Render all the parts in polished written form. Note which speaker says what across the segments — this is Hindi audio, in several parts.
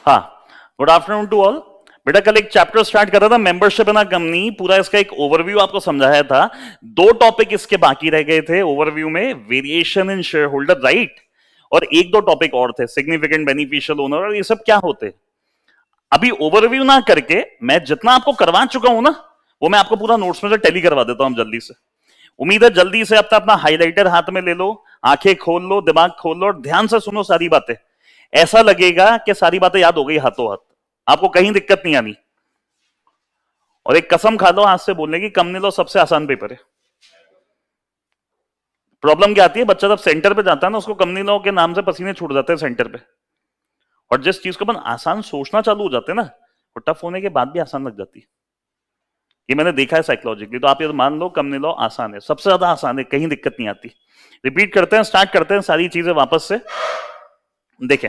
Speaker 1: हाँ, गुड आफ्टरनून टू ऑल। बेटा कल एक चैप्टर स्टार्ट कर रहा था मेंबरशिप इन अ कंपनी, पूरा इसका एक ओवरव्यू आपको समझाया था। दो टॉपिक इसके बाकी रह गए थे ओवरव्यू में, variation in share holder right, और एक दो टॉपिक और थे, सिग्निफिकेंट बेनिफिशियल ओनर, और ये सब क्या होते। अभी ओवरव्यू ना करके मैं जितना आपको करवा चुका हूं ना, वो मैं आपको पूरा नोट्स में से टैली करवा देता हूं जल्दी से। उम्मीद है जल्दी से अपना अपना हाइलाइटर हाथ में ले लो, आंखें खोल लो, दिमाग खोल लो और ध्यान से सुनो सारी बातें। ऐसा लगेगा कि सारी बातें याद हो गई हाथों हाथ, आपको कहीं दिक्कत नहीं आनी। और एक कसम खा लो आज से बोलने की, कंपनी लॉ सबसे आसान पेपर है। प्रॉब्लम क्या आती है, बच्चा जब सेंटर पे जाता है ना, उसको कंपनी लॉ के नाम से पसीने छूट जाते हैं सेंटर पे। और जिस चीज को अपन आसान सोचना चालू हो जाते हैं ना, वो टफ होने के बाद भी आसान लग जाती है। ये मैंने देखा है साइकोलॉजिकली। तो आप ये मान लो कंपनी लॉ आसान है, सबसे ज्यादा आसान है, कहीं दिक्कत नहीं आती। रिपीट करते हैं, स्टार्ट करते हैं सारी चीजें वापस से। देखें,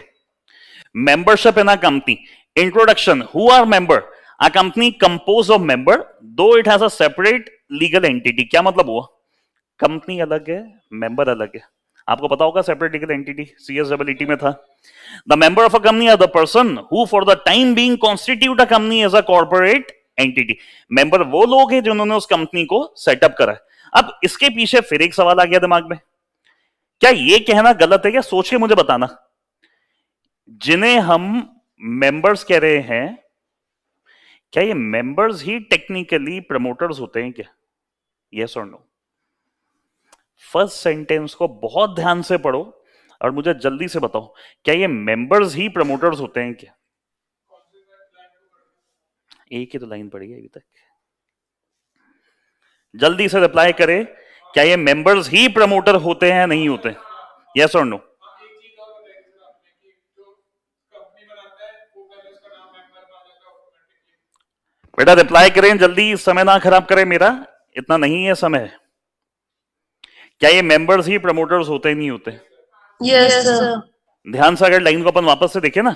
Speaker 1: membership in a company. Introduction. Who are member? A company composed of member, though it has a separate legal entity. क्या मतलब हुआ? कंपनी अलग है, मेंबर अलग है। आपको पता होगा सेपरेट लीगल एंटिटी CSEE में था। The member of a company are the person who for the time being constitute a company as a corporate entity. Member वो लोग हैं जिन्होंने उस कंपनी को सेटअप करा है। अब इसके पीछे फिर एक सवाल आ गया दिमाग में, क्या ये कहना गलत है? क्या सोच के मुझे बताना, जिन्हें हम मेंबर्स कह रहे हैं, क्या ये मेंबर्स ही टेक्निकली प्रमोटर्स होते हैं क्या? यस और नो? फर्स्ट सेंटेंस को बहुत ध्यान से पढ़ो और मुझे जल्दी से बताओ, क्या ये मेंबर्स ही प्रमोटर्स होते हैं क्या? एक ही तो लाइन पड़ी है अभी तक, जल्दी से रिप्लाई करें। क्या ये मेंबर्स ही प्रमोटर होते हैं, नहीं होते? यस और नो? बेटा रिप्लाई करें जल्दी, समय ना खराब करें मेरा, इतना नहीं है समय। क्या ये मेंबर्स ही प्रमोटर्स होते नहीं होते?
Speaker 2: Yes sir.
Speaker 1: ध्यान से अगर लाइन को अपन वापस से देखें ना,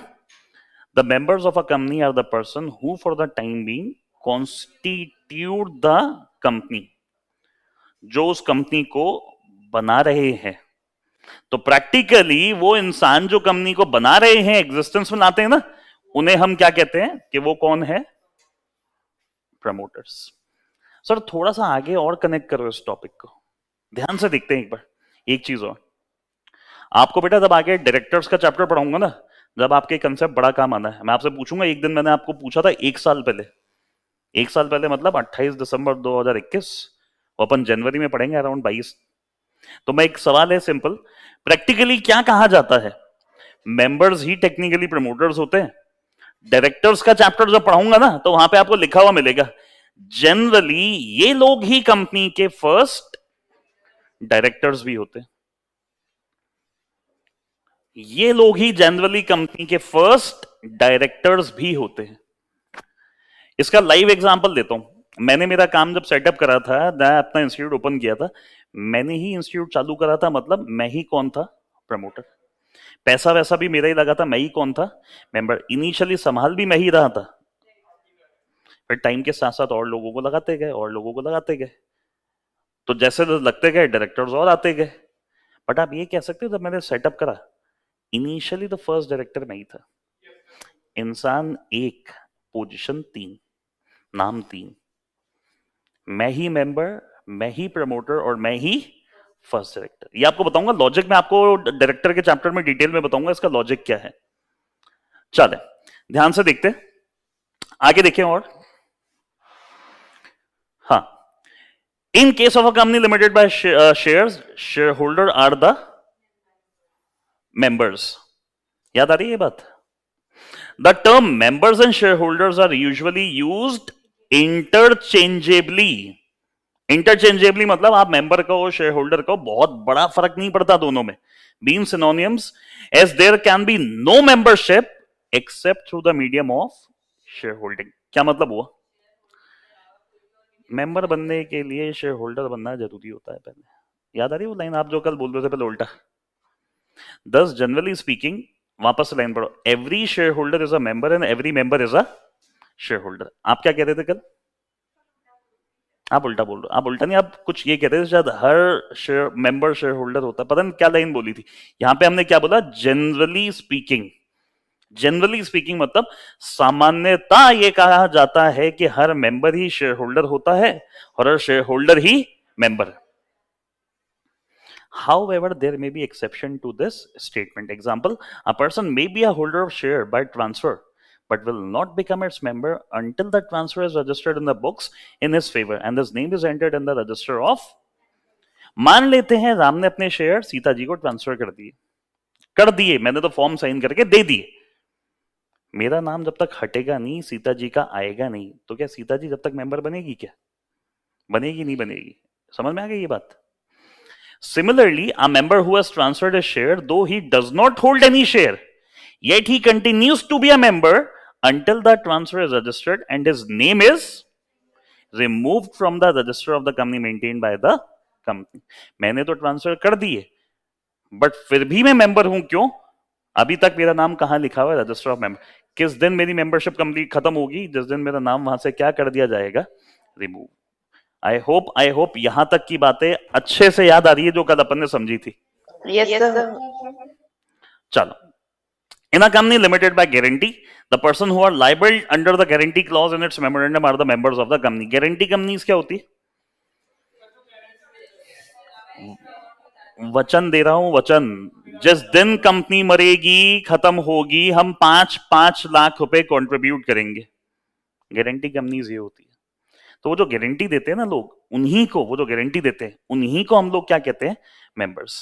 Speaker 1: the members of a company are the person who for the time being constitute the company, जो उस कंपनी को बना रहे हैं। तो प्रैक्टिकली वो इंसान जो कंपनी को बना रहे हैं, एग्जिस्टेंस में लाते हैं ना, उन्हें हम क्या कहते हैं कि वो कौन है? प्रमोटर्स। सर थोड़ा सा आगे और कनेक्ट करो इस टॉपिक को, ध्यान से देखते हैं एक बार। एक चीज और आपको बेटा, जब आगे डायरेक्टर्स का चैप्टर पढ़ाऊंगा ना, जब आपके कंसेप्ट बड़ा काम आना है, मैं आपसे पूछूंगा। एक दिन मैंने आपको पूछा था एक साल पहले, एक साल पहले मतलब 28 दिसंबर 2021, अपन जनवरी में पढ़ेंगे अराउंड 22। तो मैं एक सवाल है सिंपल, प्रैक्टिकली क्या कहा जाता है? मेंबर्स ही टेक्निकली प्रमोटर्स होते हैं। डायरेक्टर्स का चैप्टर जब पढ़ाऊंगा ना, तो वहां पे आपको लिखा हुआ मिलेगा, जनरली ये लोग ही कंपनी के फर्स्ट डायरेक्टर्स भी होते हैं। ये लोग ही जनरली कंपनी के फर्स्ट डायरेक्टर्स भी होते हैं। इसका लाइव एग्जांपल देता हूं। मैंने मेरा काम जब सेटअप करा था, मैं अपना इंस्टीट्यूट ओपन किया था, मैंने ही इंस्टीट्यूट चालू करा था, मतलब मैं ही कौन था? प्रमोटर। पैसा वैसा भी मेरा ही लगा था, मैं ही कौन था? मेंबर। इनिशियली संभाल भी मैं ही रहा था, फिर टाइम के साथ साथ और लोगों को लगाते गए, और लोगों को लगाते गए, तो जैसे लगते गए डायरेक्टर्स और आते गए। बट आप ये कह सकते हो, जब मैंने सेटअप करा, इनिशियली तो फर्स्ट डायरेक्टर मैं ही था। इंसान एक, पोजीशन तीन, नाम तीन, मैं ही मेंबर, मैं ही प्रमोटर और मैं ही फर्स्ट डायरेक्टर। ये आपको बताऊंगा लॉजिक, मैं आपको डायरेक्टर के चैप्टर में डिटेल में बताऊंगा इसका लॉजिक क्या है। चले ध्यान से देखते हैं, आगे देखें। और हाँ, in case of a company limited by shares, shareholder are the members. याद आ रही है ये बात? The term members and shareholders are usually used interchangeably. Interchangeably मतलब आप मेंबर को और शेयर होल्डर को बहुत बड़ा फर्क नहीं पड़ता दोनों में, been synonyms, as there can be no membership except through the medium of shareholding. क्या मतलब हुआ? मेंबर बनने के लिए शेयर होल्डर बनना जरूरी होता है पहले। याद आ रही है वो लाइन आप जो कल बोल रहे थे पहले उल्टा? दस जनरली स्पीकिंग, वापस से लाइन पढ़ो, every share holder is a member and every member is a share holder. आप क्या कह रहे थे कल? आप उल्टा बोल रहे हो। आप उल्टा नहीं, आप कुछ ये कहते थे शायद हर शेयर मेंबर शेयर होल्डर होता है, पता नहीं क्या लाइन बोली थी। यहां पे हमने क्या बोला? Generally speaking. जनरली स्पीकिंग मतलब सामान्यता ये कहा जाता है कि हर मेंबर ही शेयर होल्डर होता है और हर शेयर होल्डर ही मेंबर है. However, there may be exception to this statement. Example, a person may be a holder of share by transfer, but will not become its member until the transfer is registered in the books in his favor and his name is entered in the register of. मान लेते हैं राम ने अपने शेयर सीता जी को ट्रांसफर कर दिए, मैंने तो फॉर्म साइन करके दे दिए. मेरा नाम जब तक हटेगा नहीं, सीता जी का आएगा नहीं, तो क्या सीता जी जब तक मेंबर बनेगी? क्या बनेगी? नहीं बनेगी. समझ में आ गई ये बात? Similarly, a member who has transferred a share, though he does not hold any share, yet he continues to be a member until the transfer is registered and his name is removed from the register of the company maintained by the company. मैंने तो ट्रांसफर कर दिए, बट फिर भी मैं मेंबर हूं. क्यों? अभी तक मेरा नाम कहां लिखा हुआ है? Register of member. किस दिन मेरी मेंबरशिप कंप्लीट खत्म होगी? जिस दिन मेरा नाम वहां से क्या कर दिया जाएगा? रिमूव. आई होप यहां तक की बातें अच्छे से याद आ रही है जो कल अपन ने समझी थी.
Speaker 2: Yes, sir.
Speaker 1: चलो. In a company limited by guarantee, the person who are liable under the guarantee clause in its memorandum are the members of the company. Guarantee companies क्या होती है? वचन दे रहा हूं, वचन. जिस दिन कंपनी मरेगी, खत्म होगी, हम 5-5 लाख रुपए कंट्रीब्यूट करेंगे. गारंटी कंपनीज ये होती है. तो वो जो गारंटी देते हैं ना लोग, उन्हीं को, वो जो गारंटी देते हैं उन्हीं को हम लोग क्या कहते हैं? Members.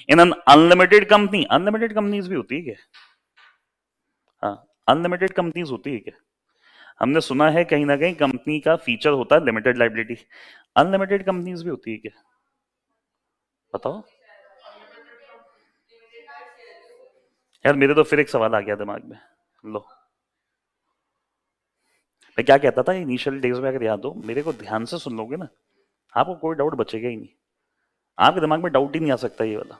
Speaker 1: In an unlimited company, unlimited companies भी होती है क्या? हाँ, अनलिमिटेड कंपनीज होती है क्या? हमने सुना है कहीं ना कहीं कंपनी का फीचर होता है लिमिटेड लाइबिलिटी. अनलिमिटेड कंपनीज भी होती है क्या? बताओ यार. मेरे तो फिर एक सवाल आ गया दिमाग में. लो, मैं क्या कहता था इनिशियल डेज में, अगर याद हो, मेरे को ध्यान से सुन लोगे ना, आपको कोई डाउट बचेगा ही नहीं. आपके दिमाग में डाउट ही नहीं आ सकता ये वाला.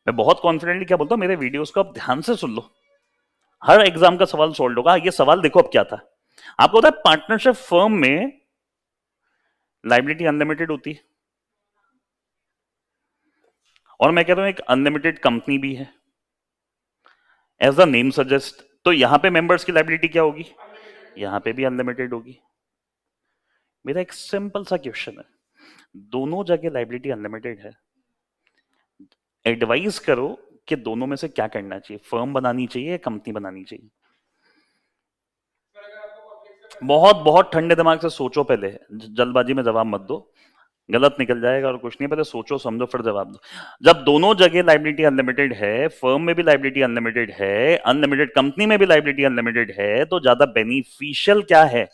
Speaker 1: मैं बहुत कॉन्फिडेंटली क्या बोलता हूँ, मेरे वीडियोस को आप ध्यान से सुन लो, हर एग्जाम का सवाल सोल्व होगा. ये सवाल देखो अब क्या था. आपको पता है पार्टनरशिप फर्म में लाइबिलिटी अनलिमिटेड होती है, और मैं कहता हूं एक अनलिमिटेड कंपनी भी है, एज द नेम सजेस्ट. तो यहां पे मेंबर्स की लाइबिलिटी क्या होगी? यहां पे भी अनलिमिटेड होगी. मेरा एक सिंपल सा क्वेश्चन है, दोनों जगह लाइबिलिटी अनलिमिटेड है, एडवाइस करो कि दोनों में से क्या करना चाहिए? फर्म बनानी चाहिए या कंपनी बनानी चाहिए? बहुत बहुत ठंडे दिमाग से सोचो, पहले जल्दबाजी में जवाब मत दो, गलत निकल जाएगा और कुछ नहीं. पहले सोचो समझो फिर जवाब दो. जब दोनों जगह लाइबिलिटी अनलिमिटेड है, फर्म में भी लाइबिलिटी अनलिमिटेड है, अनलिमिटेड कंपनी में भी लाइबिलिटी अनलिमिटेड है, तो ज्यादा बेनिफिशियल क्या है?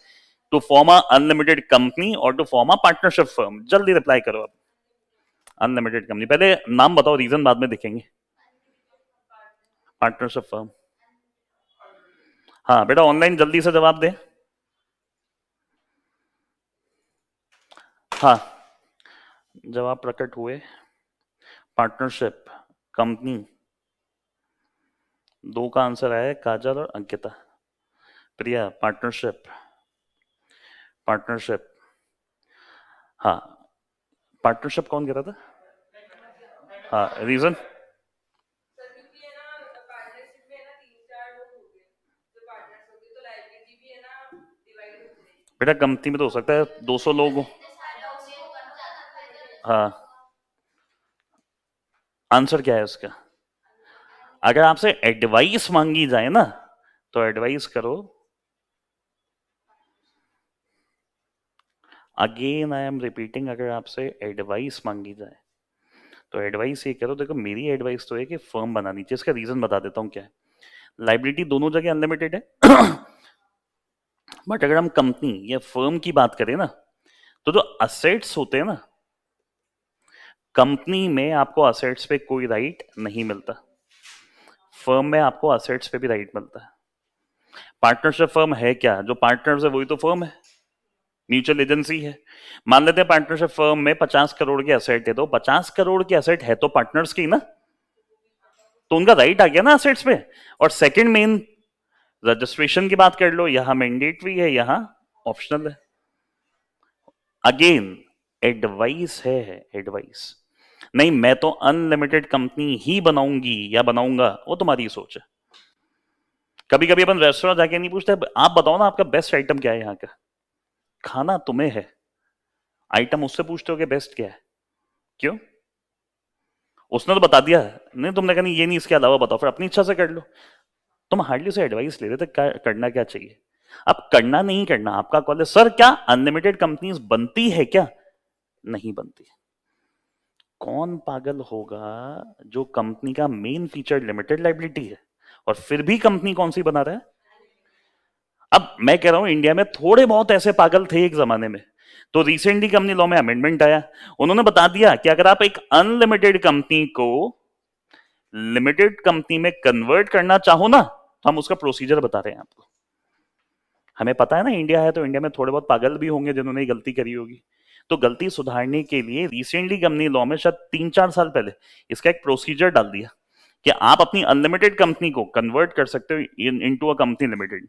Speaker 1: To form a unlimited company और to form a partnership firm? जल्दी रिप्लाई करो. अब अनलिमिटेड कंपनी. पहले नाम बताओ, रीजन बाद में देखेंगे. Partnership firm. हाँ बेटा, ऑनलाइन जल्दी से जवाब दे. हाँ, जवाब प्रकट हुए. Partnership, company. दो का आंसर आया, काजल और अंकिता. प्रिया, पार्टनरशिप. पार्टनरशिप. हाँ, पार्टनरशिप कौन कह रहा था? हाँ, रीजन? बेटा कंपनी में तो हो सकता है 200 लोग हो. हाँ, आंसर क्या है उसका? अगर आपसे एडवाइस मांगी जाए ना, तो एडवाइस करो. अगेन आई एम रिपीटिंग, अगर आपसे एडवाइस मांगी जाए तो एडवाइस ये करो. देखो मेरी एडवाइस तो है कि फर्म बनानी चाहिए. इसका रीजन बता देता हूँ क्या है. लाइबिलिटी दोनों जगह अनलिमिटेड है, बट अगर हम कंपनी या फर्म की बात करें ना, तो जो असेट्स होते हैं ना, कंपनी में आपको असेट्स पे कोई राइट नहीं मिलता, फर्म में आपको असेट्स पे भी राइट मिलता है. पार्टनरशिप फर्म है क्या? जो पार्टनर्स है वही तो फर्म है, म्यूचुअल एजेंसी है. मान लेते हैं पार्टनरशिप फर्म में 50 करोड़ के एसेट है, तो 50 करोड़ के एसेट है तो पार्टनर्स की ना, तो उनका राइट आ गया ना असेट्स पे. और सेकंड मेन, रजिस्ट्रेशन की बात कर लो, यहां मैंडेटरी है, यहां ऑप्शनल है. अगेन एडवाइस है, एडवाइस नहीं. मैं तो अनलिमिटेड कंपनी ही बनाऊंगी या बनाऊंगा, वो तुम्हारी सोच है. कभी कभी अपन रेस्टोरेंट जाके नहीं पूछते आप बताओ ना आपका बेस्ट आइटम क्या है यहाँ का, खाना तुम्हें है, आइटम उससे पूछते हो कि बेस्ट क्या है। क्यों? उसने तो बता दिया, नहीं तुमने कहा नहीं ये नहीं इसके अलावा बताओ, फिर अपनी इच्छा से कर लो। तुम हार्डली से एडवाइस ले रहे थे करना क्या चाहिए। अब करना नहीं करना आपका कॉल है। सर क्या अनलिमिटेड कंपनीज बनती है क्या? नहीं बनती। कौन पागल होगा जो कंपनी का मेन फीचर लिमिटेड लाइबिलिटी है और फिर भी कंपनी कौन सी बना रहा है। अब मैं कह रहा हूं इंडिया में थोड़े बहुत ऐसे पागल थे एक जमाने में, तो रिसेंटली कंपनी लॉ में अमेंडमेंट आया, उन्होंने बता दिया कि अगर आप एक अनलिमिटेड कंपनी को लिमिटेड कंपनी में कन्वर्ट करना चाहो ना, तो हम उसका प्रोसीजर बता रहे हैं आपको। हमें पता है ना इंडिया है, तो इंडिया में थोड़े बहुत पागल भी होंगे जिन्होंने गलती करी होगी, तो गलती सुधारने के लिए रिसेंटली कंपनी लॉ में शायद 3-4 साल पहले इसका एक प्रोसीजर डाल दिया कि आप अपनी अनलिमिटेड कंपनी को कन्वर्ट कर सकते हो इनटू अ कंपनी लिमिटेड।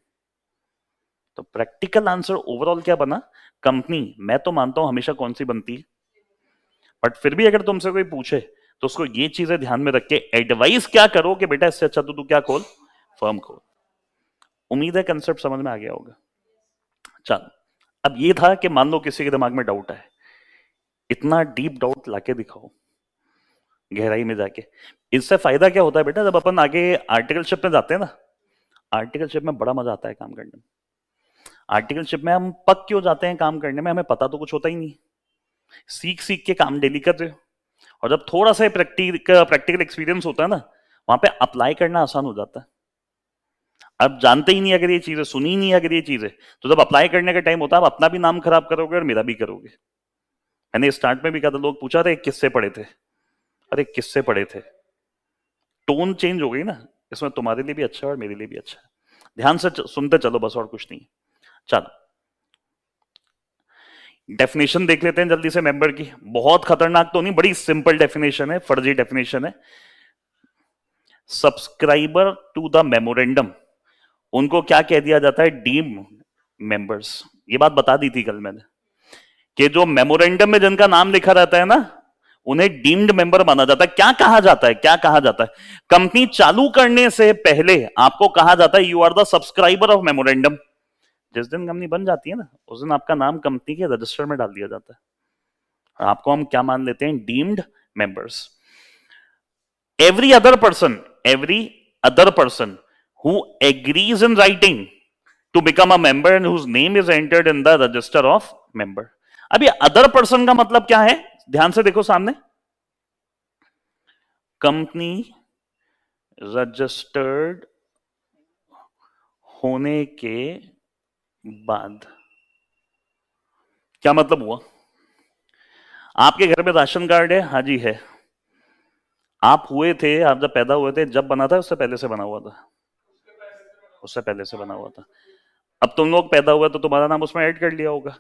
Speaker 1: तो प्रैक्टिकल आंसर ओवरऑल क्या बना, कंपनी मैं तो मानता हूं हमेशा कौन सी बनती है, बट फिर भी अगर तुमसे कोई पूछे तो उसको ये चीजें ध्यान में रख के एडवाइस क्या करो कि बेटा इससे अच्छा तो तू क्या खोल, फर्म खोल। उम्मीद है कंसेप्ट समझ में आ गया होगा। चलो अब ये था कि मान लो किसी के दिमाग में डाउट है, इतना डीप डाउट लाके दिखाओ गहराई में जाके। इससे फायदा क्या होता है बेटा, जब अपन आगे आर्टिकलशिप में जाते हैं ना, आर्टिकलशिप में बड़ा मजा आता है काम करने में। आर्टिकलशिप में हम पक क्यों जाते हैं काम करने में, हमें पता तो कुछ होता ही नहीं, सीख सीख के काम डेली कर रहे हो, और जब थोड़ा सा प्रैक्टिकल एक्सपीरियंस होता है ना, वहां पे अप्लाई करना आसान हो जाता है। अब जानते ही नहीं अगर ये चीजें, सुनी नहीं अगर ये चीजें, तो जब अप्लाई करने का टाइम होता है आप अपना भी नाम खराब करोगे और मेरा भी करोगे। मैंने स्टार्ट में भी कहा था, लोग पूछा रहे किससे पढ़े थे, अरे किससे पढ़े थे, टोन चेंज हो गई ना, इसमें तुम्हारे लिए भी अच्छा है और मेरे लिए भी अच्छा है। ध्यान से सुनते चलो बस, और कुछ नहीं। चलो डेफिनेशन देख लेते हैं जल्दी से मेंबर की, बहुत खतरनाक तो नहीं, बड़ी सिंपल डेफिनेशन है, फर्जी डेफिनेशन है। सब्सक्राइबर टू द मेमोरेंडम, उनको क्या कह दिया जाता है, डीम्ड मेंबर्स। ये बात बता दी थी कल मैंने कि जो मेमोरेंडम में जिनका नाम लिखा रहता है ना, उन्हें डीम्ड मेंबर माना जाता है। क्या कहा जाता है, क्या कहा जाता है, कंपनी चालू करने से पहले आपको कहा जाता है you are the subscriber of memorandum. जिस दिन कंपनी बन जाती है ना, उस दिन आपका नाम कंपनी के रजिस्टर में डाल दिया जाता है, आपको हम क्या मान लेते हैं, deemed members. every other person who agrees in writing to become a member and whose name is entered in the register of member। अब ये अदर पर्सन का मतलब क्या है, ध्यान से देखो सामने, कंपनी रजिस्टर्ड होने के बाद। क्या मतलब हुआ, आपके घर में राशन कार्ड है, हाँ जी है, आप हुए थे, आप जब पैदा हुए थे, जब बना था उससे पहले से बना हुआ था, उससे पहले से बना हुआ था। अब तुम लोग पैदा हुआ तो तुम्हारा नाम उसमें ऐड कर लिया होगा,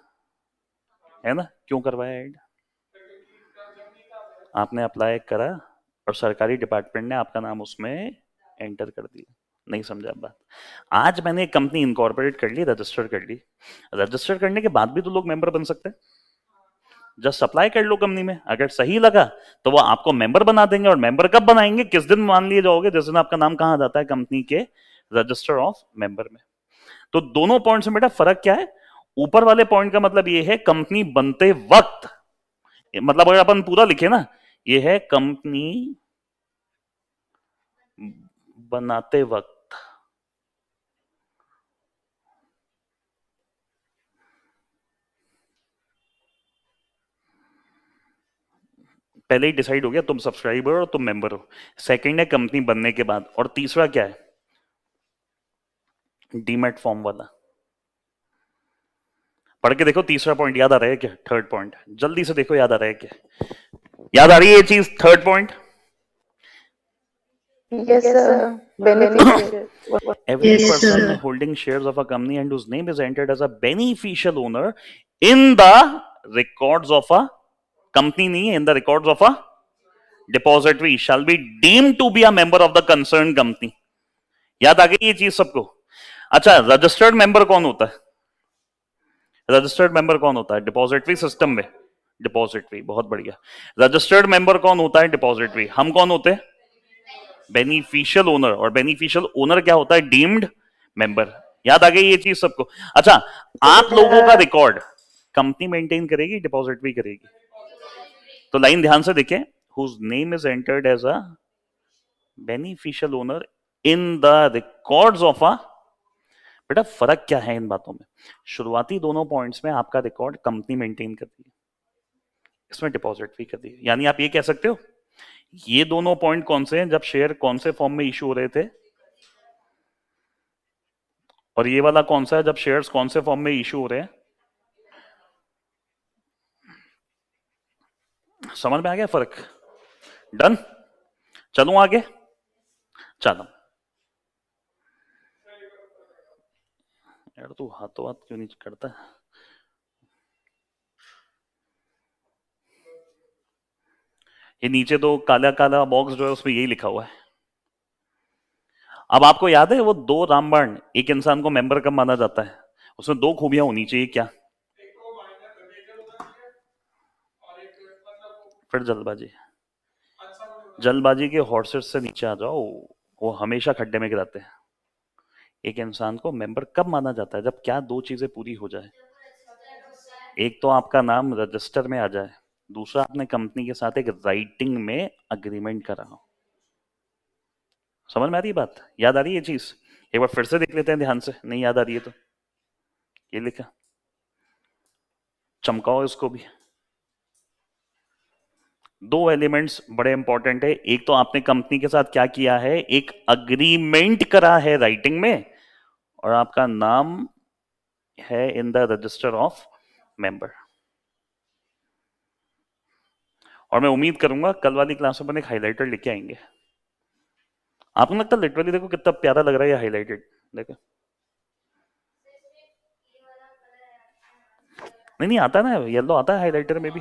Speaker 1: है ना, क्यों करवाया ऐड, आपने अप्लाई करा और सरकारी डिपार्टमेंट ने आपका नाम उसमें एंटर कर दिया। नहीं समझा बात। आज मैंने एक कंपनी इनकॉर्पोरेट कर ली, रजिस्टर कर ली, रजिस्टर करने के बाद भी तो लोग मेंबर बन सकते हैं। जस्ट अप्लाई कर लो कंपनी में, अगर सही लगा तो वो आपको मेंबर बना देंगे। और मेंबर कब बनाएंगे, किस दिन मान लिए जाओगे, जिस दिन आपका नाम कहां जाता है, कंपनी के रजिस्टर ऑफ मेंबर में। तो दोनों पॉइंट्स में बेटा फर्क क्या है, ऊपर वाले पॉइंट का मतलब ये है कंपनी बनते वक्त, मतलब अगर अपन पूरा लिखे ना, ये है कंपनी बनाते वक्त। पहले ही डिसाइड हो गया तुम सब्सक्राइबर हो, तुम मेंबर हो। सेकंड है कंपनी बनने के बाद, और तीसरा क्या है, डीमैट फॉर्म वाला। पढ़ के देखो तीसरा पॉइंट याद आ रहा है क्या, थर्ड पॉइंट जल्दी से देखो याद आ रहा है क्या, याद आ रही है ये चीज, third point.
Speaker 2: Yes, sir. Beneficial.
Speaker 1: Every
Speaker 3: Yes,
Speaker 1: person
Speaker 3: sir.
Speaker 1: holding shares of a company and whose name is entered as a beneficial owner in the records of a company, नहीं in the records of a depository shall be deemed to be a member of the concerned company। याद आ गई ये चीज सबको। अच्छा, रजिस्टर्ड मेंबर कौन होता है, रजिस्टर्ड मेंबर कौन होता है डिपॉजिटरी सिस्टम में, डिपॉजिटरी, बहुत बढ़िया। रजिस्टर्ड मेंबर कौन होता है डिपॉजिटरी, हम कौन होते हैं, बेनिफिशियल ओनर। और बेनिफिशियल ओनर क्या होता है, डीम्ड मेंबर। याद आ गई ये चीज सबको? अच्छा, आप लोगों का रिकॉर्ड कंपनी मेंटेन करेगी, डिपॉजिटरी करेगी? तो लाइन ध्यान से देखें, whose name is entered as a beneficial owner in the records of a। बेटा फर्क क्या है इन बातों में? शुरुआती दोनों पॉइंट्स में आपका रिकॉर्ड कंपनी मेंटेन करती है, इसमें डिपॉजिटरी करती है। यानी आप ये कह सकते हो ये दोनों पॉइंट कौन से हैं, जब शेयर कौन से फॉर्म में इशू हो रहे थे, और ये वाला कौन सा है, जब शेयर्स कौन से फॉर्म में इशू हो रहे हैं। समझ में आ गया फर्क? डन? चलूं आगे? चलो यार, तू हाथों हाथ क्यों नहीं करता? ये नीचे तो काला काला बॉक्स जो है उसमें यही लिखा हुआ है। अब आपको याद है वो दो रामबाण, एक इंसान को मेंबर कब माना जाता है? उसमें दो खूबियां होनी चाहिए, क्या? फिर जल्दबाजी। जल्दबाजी के हॉर्सेस से नीचे आ जाओ, वो हमेशा खड्डे में गिराते हैं। एक इंसान को मेंबर कब माना जाता है? जब क्या दो चीजें पूरी हो जाए। एक तो आपका नाम रजिस्टर में आ जाए, दूसरा आपने कंपनी के साथ एक राइटिंग में अग्रीमेंट करा हो। समझ में आ रही है बात? याद आ रही है ये चीज? एक बार फिर से देख लेते हैं ध्यान से, नहीं याद आ रही है तो ये लिखा, चमकाओ इसको भी। दो एलिमेंट्स बड़े इंपॉर्टेंट है, एक तो आपने कंपनी के साथ क्या किया है, एक अग्रीमेंट करा है राइटिंग में, और आपका नाम है in the register of member. और मैं उम्मीद करूंगा कल वाली क्लास में अपन एक हाइलाइटर लेके आएंगे। आपको लगता है लिटरली देखो कितना प्यारा लग रहा है ये हाइलाइटेड, देखो। नहीं नहीं आता ना, येलो आता है हाइलाइटर में भी,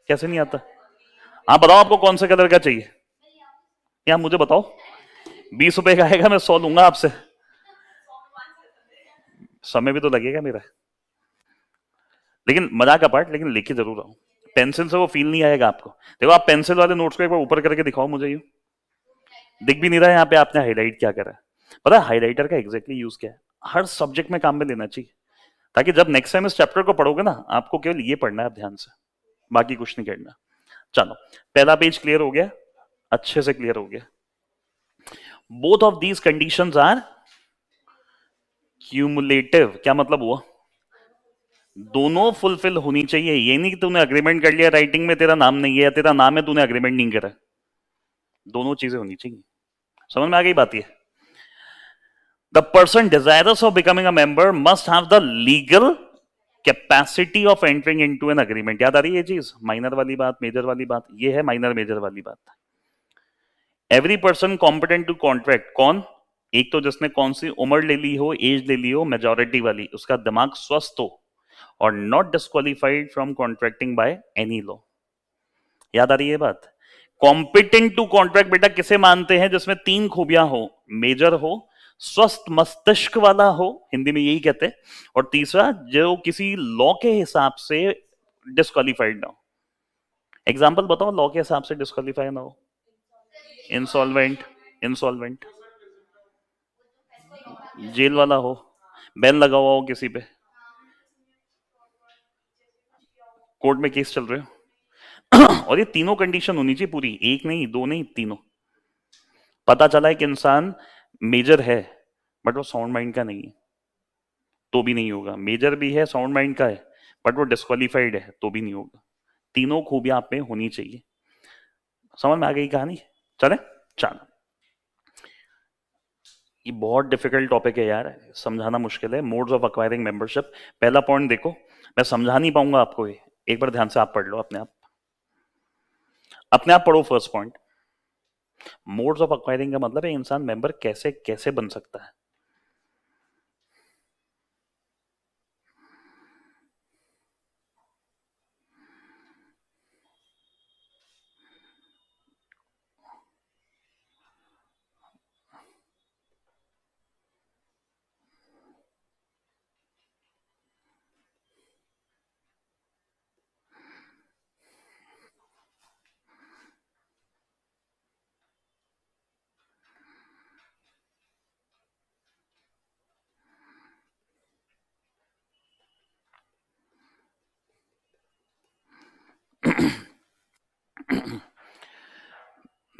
Speaker 1: कैसे नहीं आता? आप बताओ आपको कौन से कलर का चाहिए, या मुझे बताओ। 20 रुपए का आएगा, मैं 100 लूंगा आपसे। समय भी तो लगेगा मेरा, लेकिन मजाक अपार्ट, लेकिन लेके जरूर आओ। पेंसिल से वो फील नहीं आएगा आपको। देखो आप पेंसिल वाले नोट्स को एक बार ऊपर करके दिखाओ मुझे, यूं दिख भी नहीं रहा है यहाँ पे आपने हाईलाइट क्या करा है। पता है हाईलाइटर का एग्जैक्टली यूज क्या है? हर सब्जेक्ट में काम में लेना चाहिए, ताकि जब नेक्स्ट टाइम इस चैप्टर को पढ़ोगे ना, आपको केवल ये पढ़ना है, आप ध्यान से, बाकी कुछ नहीं करना। चलो, पहला पेज क्लियर हो गया, अच्छे से क्लियर हो गया। Both of these conditions are cumulative. क्या मतलब हुआ? दोनों फुलफिल होनी चाहिए। ये नहीं कि तूने अग्रीमेंट कर लिया राइटिंग में, तेरा नाम नहीं है, या तेरा नाम है तूने अग्रीमेंट नहीं करा। दोनों चीजें होनी चाहिए। समझ में आ गई बात? ये the person desirous of becoming a member must have the legal capacity of entering into an agreement. याद आ रही है ये चीज? माइनर वाली बात, मेजर वाली बात, ये है माइनर मेजर वाली बात। Every person competent to contract, कौन? एक तो जिसने कौन सी उम्र ले ली हो, एज ले ली हो, मेजोरिटी वाली, उसका दिमाग स्वस्थ हो, और not disqualified from contracting by any law. याद आ रही है बात? कॉम्पिटेंट टू कॉन्ट्रैक्ट बेटा किसे मानते हैं? जिसमें तीन खूबियां हो, मेजर हो, स्वस्थ मस्तिष्क वाला हो, हिंदी में यही कहते हैं, और तीसरा जो किसी लॉ के हिसाब से डिस्क्वालिफाइड ना हो। एग्जाम्पल बताओ लॉ के हिसाब से डिस्क्वालिफाई ना हो। इंसॉल्वेंट, इंसॉल्वेंट, जेल वाला हो, बैन लगा हुआ हो किसी पे, कोर्ट में केस चल रहे हो। और ये तीनों कंडीशन होनी चाहिए पूरी, एक नहीं, दो नहीं, तीनों। पता चला एक इंसान मेजर है बट वो साउंड माइंड का नहीं है, तो भी नहीं होगा। मेजर भी है, साउंड माइंड का है, बट वो डिस्क्वालिफाइड है, तो भी नहीं होगा। तीनों खूबियां आप में होनी चाहिए। समझ में आ गई कहानी? चले, चलो। ये बहुत डिफिकल्ट टॉपिक है यार, समझाना मुश्किल है। मोड्स ऑफ अक्वायरिंग मेंबरशिप, पहला पॉइंट देखो, मैं समझा नहीं पाऊंगा आपको ये, एक बार ध्यान से आप पढ़ लो, अपने आप, अपने आप पढ़ो। First point, modes of acquiring का मतलब है इंसान मेंबर कैसे कैसे बन सकता है।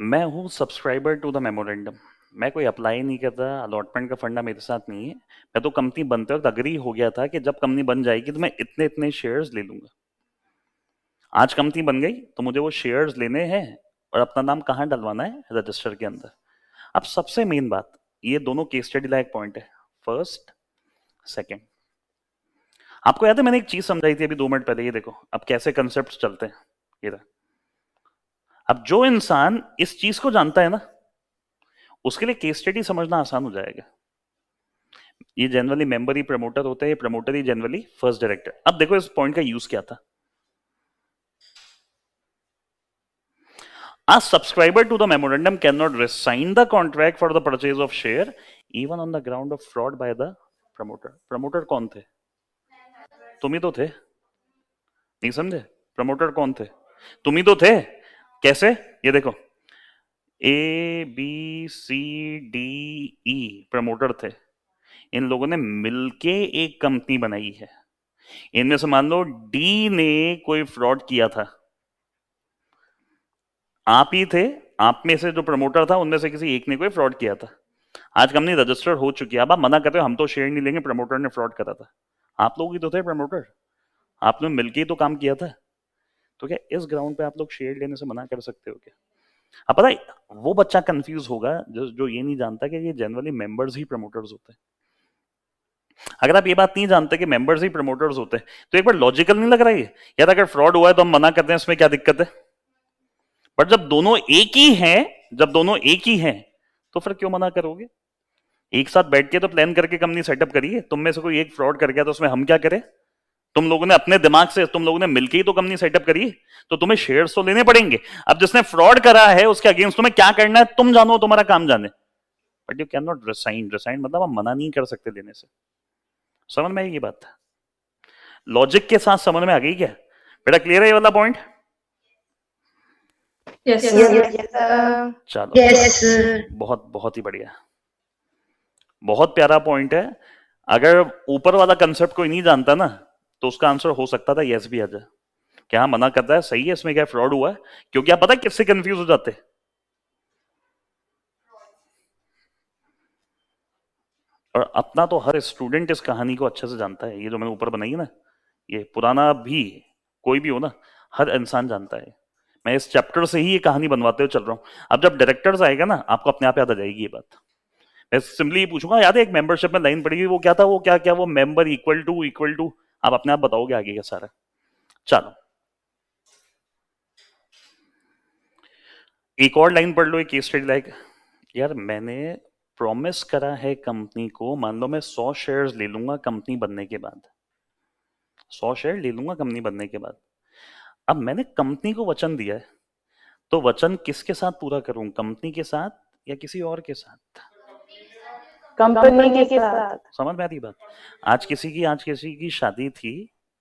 Speaker 1: मैं हूँ सब्सक्राइबर टू द मेमोरेंडम, मैं कोई अप्लाई नहीं कर रहा, अलॉटमेंट का फंडा मेरे साथ नहीं है। मैं तो कंपनी बनते वक्त अग्री हो गया था कि जब कंपनी बन जाएगी तो मैं इतने इतने शेयर्स ले लूंगा। आज कंपनी बन गई तो मुझे वो शेयर्स लेने हैं और अपना नाम कहाँ डलवाना है, रजिस्टर के अंदर। अब सबसे मेन बात, ये दोनों केस स्टडी लायक पॉइंट है, फर्स्ट सेकंड। आपको याद है मैंने एक चीज समझाई थी अभी 2 मिनट पहले, ये देखो अब कैसे कंसेप्ट चलते हैं। ये रहा। अब जो इंसान इस चीज को जानता है ना, उसके लिए केस स्टडी समझना आसान हो जाएगा। ये जनरली मेंबर ही प्रमोटर होते हैं, प्रमोटर ही जनरली फर्स्ट डायरेक्टर। अब देखो इस पॉइंट का यूज क्या था। A subscriber to the memorandum cannot resign the contract for the purchase of share even on the ground of fraud by the promoter. Promoter कौन थे? तुम ही तो थे, नहीं समझे? प्रमोटर कौन थे? तुम ही तो थे। कैसे? ये देखो, A B C D E promoter थे। इन लोगों ने मिलके एक कंपनी बनाई है। इनमें से मान लो डी ने कोई फ्रॉड किया था, आप ही थे, आप में से जो प्रमोटर था उनमें से किसी एक ने कोई फ्रॉड किया था। आज कंपनी रजिस्टर्ड हो चुकी है, अब आप मना कर रहे हो हम तो शेयर नहीं लेंगे, प्रमोटर ने फ्रॉड करा था। आप लोग ही तो थे प्रमोटर, आपने मिलके ही तो काम किया था। तो क्या इस ग्राउंड पे आप लोग शेयर लेने से मना कर सकते हो क्या? अब पता है वो बच्चा कंफ्यूज होगा जो ये नहीं जानता कि ये जनरली मेंबर्स ही प्रमोटर्स होते हैं। अगर आप ये बात नहीं जानते कि मेंबर्स ही प्रमोटर्स होते हैं तो एक बार लॉजिकल नहीं लग रहा है ये? यार अगर फ्रॉड हुआ है तो हम मना करते हैं, इसमें क्या दिक्कत है? बट जब दोनों एक ही हैं, जब दोनों एक ही हैं तो फिर क्यों मना करोगे? एक साथ बैठ के तो प्लान करके कंपनी सेटअप करिए। तुम में से कोई एक फ्रॉड कर गया तो उसमें हम क्या करें? तुम लोगों ने अपने दिमाग से, तुम लोगों ने मिलके ही तो कंपनी सेटअप करी, तो तुम्हें शेयर्स तो लेने पड़ेंगे। अब जिसने फ्रॉड करा है उसके अगेंस्ट तुम्हें क्या करना है तुम जानो, तुम्हारा काम जाने। But you can not resign. Resign मतलब हम मना नहीं कर सकते लेने से। समझ में आई ये बात? लॉजिक के साथ समझ में आ गई क्या बेटा? क्लियर है ये वाला point?
Speaker 3: Yes,
Speaker 2: Yes,
Speaker 3: sir.
Speaker 2: sir.
Speaker 1: चलो
Speaker 3: Yes, sir.
Speaker 1: बहुत बहुत ही बढ़िया, बहुत प्यारा पॉइंट है। अगर ऊपर वाला कंसेप्ट कोई नहीं जानता ना तो उसका आंसर हो सकता था यस भी आ जाए, क्या मना करता है, सही है, इसमें क्या फ्रॉड हुआ है। क्योंकि आप पता है किससे कंफ्यूज हो जाते हैं? और अपना तो हर स्टूडेंट इस कहानी को अच्छे से जानता है। ये जो मैंने ऊपर बनाई है ना, ये पुराना भी कोई भी हो ना, हर इंसान जानता है। मैं इस चैप्टर से ही ये कहानी बनवाते हुए चल रहा हूं। अब जब डायरेक्टर्स आएगा ना आपको अपने आप याद आ जाएगी ये बात। मैं सिंपली ये पूछूंगा, याद है एक मेंबरशिप में लाइन पड़ेगी, वो क्या था, वो क्या क्या, वो मेंबर इक्वल टू, आप अपने आप बताओगे आगे का सारा। चलो एक और लाइन पढ़ लो, एक केस स्टडी लाइक। यार मैंने प्रॉमिस करा है कंपनी को, मान लो मैं 100 शेयर्स ले लूंगा कंपनी बनने के बाद, 100 शेयर ले लूंगा कंपनी बनने के बाद। अब मैंने कंपनी को वचन दिया है, तो वचन किसके साथ पूरा करूं, कंपनी के साथ या किसी और के साथ?
Speaker 2: कंपनी के साथ।
Speaker 1: समझ में आती बात? आज किसी की शादी थी,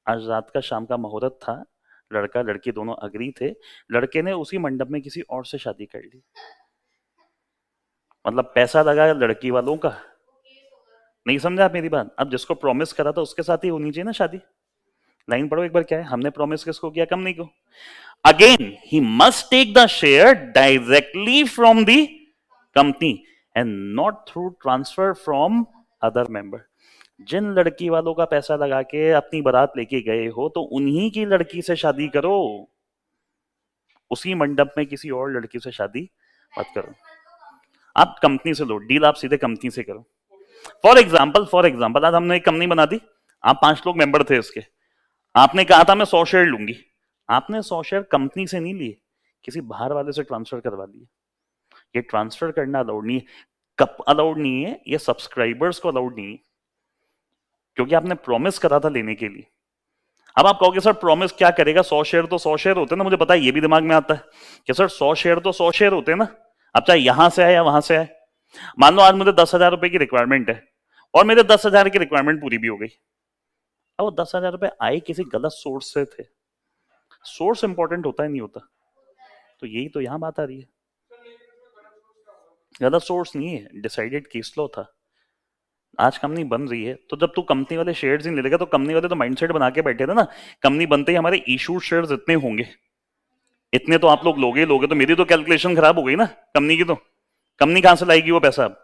Speaker 1: आज रात का शाम का मुहूर्त था, लड़का लड़की दोनों अग्री थे, लड़के ने उसी मंडप में किसी और से शादी कर ली। मतलब पैसा लगा लड़की वालों का, नहीं समझा आप मेरी बात? अब जिसको प्रॉमिस करा था उसके साथ ही होनी चाहिए ना शादी। लाइन पढ़ो एक बार, क्या है, हमने प्रॉमिस किसको किया, कंपनी को। Again he must take the share directly from the company and not through transfer from other member. जिन लड़की वालों का पैसा लगा के अपनी बारात लेके गए हो तो उन्हीं की लड़की से शादी करो, उसी मंडप में किसी और लड़की से शादी मत करो। आप कंपनी से लो डील, आप सीधे कंपनी से करो। फॉर एग्जाम्पल आज हमने एक कंपनी बना दी, आप 5 लोग मेंबर थे इसके, आपने कहा था मैं 100 शेयर लूंगी, आपने 100 शेयर कंपनी से नहीं लिए, किसी बाहर वाले से ट्रांसफर करवा लिए। ये ट्रांसफर करना अलाउड नहीं है, कब अलाउड नहीं है, ये सब्सक्राइबर्स को अलाउड नहीं है, क्योंकि आपने प्रॉमिस करा था लेने के लिए। अब आप कहोगे सर प्रॉमिस क्या करेगा, 100 शेयर तो 100 शेयर होते हैं ना, मुझे पता है, ये भी दिमाग में आता है कि सर 100 शेयर तो 100 शेयर होते हैं ना। अब चाहे यहां से आए या वहां से आए, मान लो आज मुझे 10,000 रुपए की रिक्वायरमेंट है और मेरे 10,000 की रिक्वायरमेंट पूरी भी हो गई। अब वो 10,000 रुपए आए किसी गलत सोर्स से थे, सोर्स इंपॉर्टेंट होता है नहीं होता, तो यही तो यहां बात आ रही है। गलत सोर्स नहीं है, डिसाइडेड केस लो था। आज कंपनी बन रही है तो जब तू कंपनी वाले शेयर्स नहीं ले लेगा तो कंपनी वाले तो माइंडसेट बना के बैठे थे ना, कंपनी बनते ही हमारे इशूड शेयर्स इतने होंगे, इतने तो आप लोग लोगे तो मेरी तो कैलकुलेशन खराब हो गई ना कंपनी की। तो कंपनी कहां से लाएगी वो पैसा? अब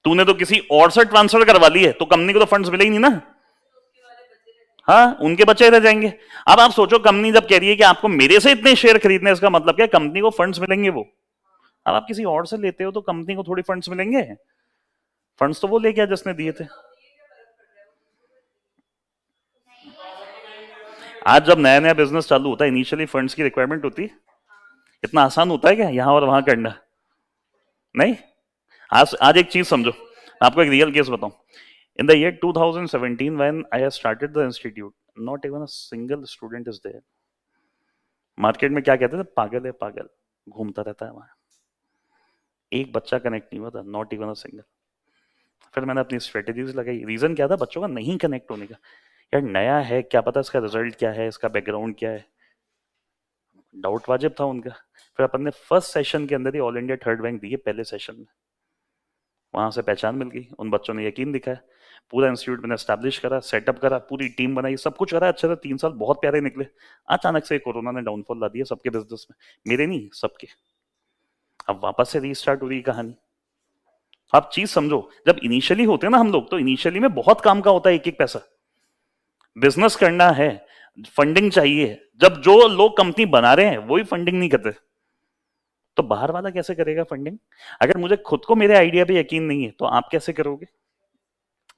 Speaker 1: तूने तो किसी और से ट्रांसफर करवा ली है, तो कंपनी को तो फंड्स मिले ही नहीं ना। हाँ, उनके बच्चे रह जाएंगे। अब आप सोचो, कंपनी जब कह रही है कि आपको मेरे से इतने शेयर खरीदने, इसका मतलब क्या? कंपनी को फंड्स मिलेंगे वो। अब आप किसी और से लेते हो तो कंपनी को थोड़ी फंड्स मिलेंगे। फंड्स तो वो ले गया जिसने दिए थे। आज जब नया नया बिजनेस चालू होता है, इनिशियली फंड्स की रिक्वायरमेंट होती है। इतना आसान होता है क्या यहां और वहां करना? नहीं। आज एक चीज समझो, आपको एक रियल केस बताऊं। In the year 2017 when I started the institute, not even a single student is there. Market में क्या कहते थे? पागल है पागल, घूमता रहता है वहां। एक बच्चा कनेक्ट नहीं हुआ था, नॉट इवन अ सिंगल। फिर मैंने अपनी स्ट्रेटेजीज लगाई। रीजन क्या था? बच्चों का नहीं कनेक्ट होने का। यार नया है, क्या पता इसका रिजल्ट क्या है, इसका बैकग्राउंड क्या है। डाउट वाजिब था उनका। फिर अपन ने फर्स्ट सेशन के अंदर ही ऑल इंडिया थर्ड रैंक दिए पहले सेशन में। वहां से पहचान मिल गई, उन बच्चों ने यकीन दिखाया। पूरा इंस्टीट्यूट मैंने एस्टैब्लिश करा, सेटअप करा, पूरी टीम बनाई, सब कुछ करा अच्छे से। 3 साल बहुत प्यारे निकले। अचानक से कोरोना ने डाउनफॉल ला दिया सबके बिजनेस में, मेरे नहीं सबके। अब वापस से रीस्टार्ट हो रही कहानी। आप चीज समझो, जब इनिशियली होते हैं ना हम लोग, तो इनिशियली में बहुत काम का होता है एक एक पैसा। बिजनेस करना है, फंडिंग चाहिए। जब जो लोग कंपनी बना रहे हैं वही फंडिंग नहीं करते, तो बाहर वाला कैसे करेगा फंडिंग? अगर मुझे खुद को मेरे आइडिया पे यकीन नहीं है तो आप कैसे करोगे?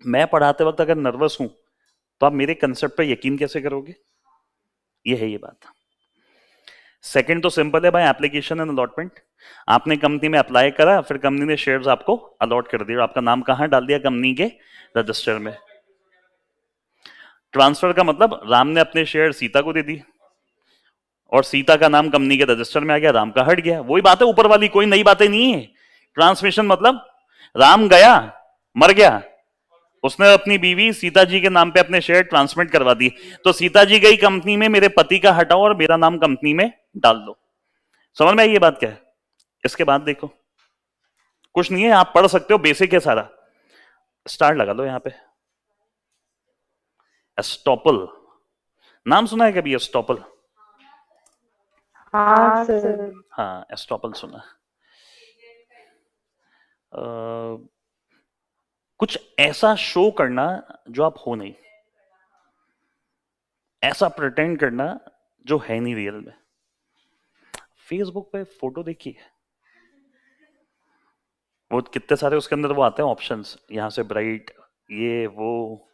Speaker 1: मैं पढ़ाते वक्त अगर नर्वस हूं तो आप मेरे कंसेप्ट पे यकीन कैसे करोगे? ये है ये बात। सेकंड तो सिंपल है भाई, एप्लीकेशन एंड अलॉटमेंट। आपने कंपनी में अप्लाई करा, फिर कंपनी ने शेयर्स आपको अलॉट कर दिया, आपका नाम कहां डाल दिया? कंपनी के रजिस्टर में। ट्रांसफर का मतलब राम ने अपने शेयर सीता को दे दी, और सीता का नाम कंपनी के रजिस्टर में आ गया, राम का हट गया। वही बात है ऊपर वाली, कोई नई बातें नहीं है। ट्रांसमिशन मतलब राम गया, मर गया, उसने अपनी बीवी सीता जी के नाम पे अपने शेयर ट्रांसमिट करवा दी। तो सीता जी गई कंपनी में, मेरे पति का हटाओ और मेरा नाम कंपनी में डाल दो। समझ में आई ये बात क्या है? इसके बाद देखो, कुछ नहीं है, आप पढ़ सकते हो, बेसिक है सारा। स्टार लगा लो यहां पे। एस्टॉपल, नाम सुना है कभी एस्टॉपल?
Speaker 2: हाँ सर।
Speaker 1: हाँ, एस्टॉपल सुना। कुछ ऐसा शो करना जो आप हो नहीं, ऐसा प्रिटेंड करना जो है नहीं रियल में। फेसबुक पे फोटो देखिए, वो कितने सारे उसके अंदर वो आते हैं ऑप्शंस, यहां से ब्राइट, ये वो,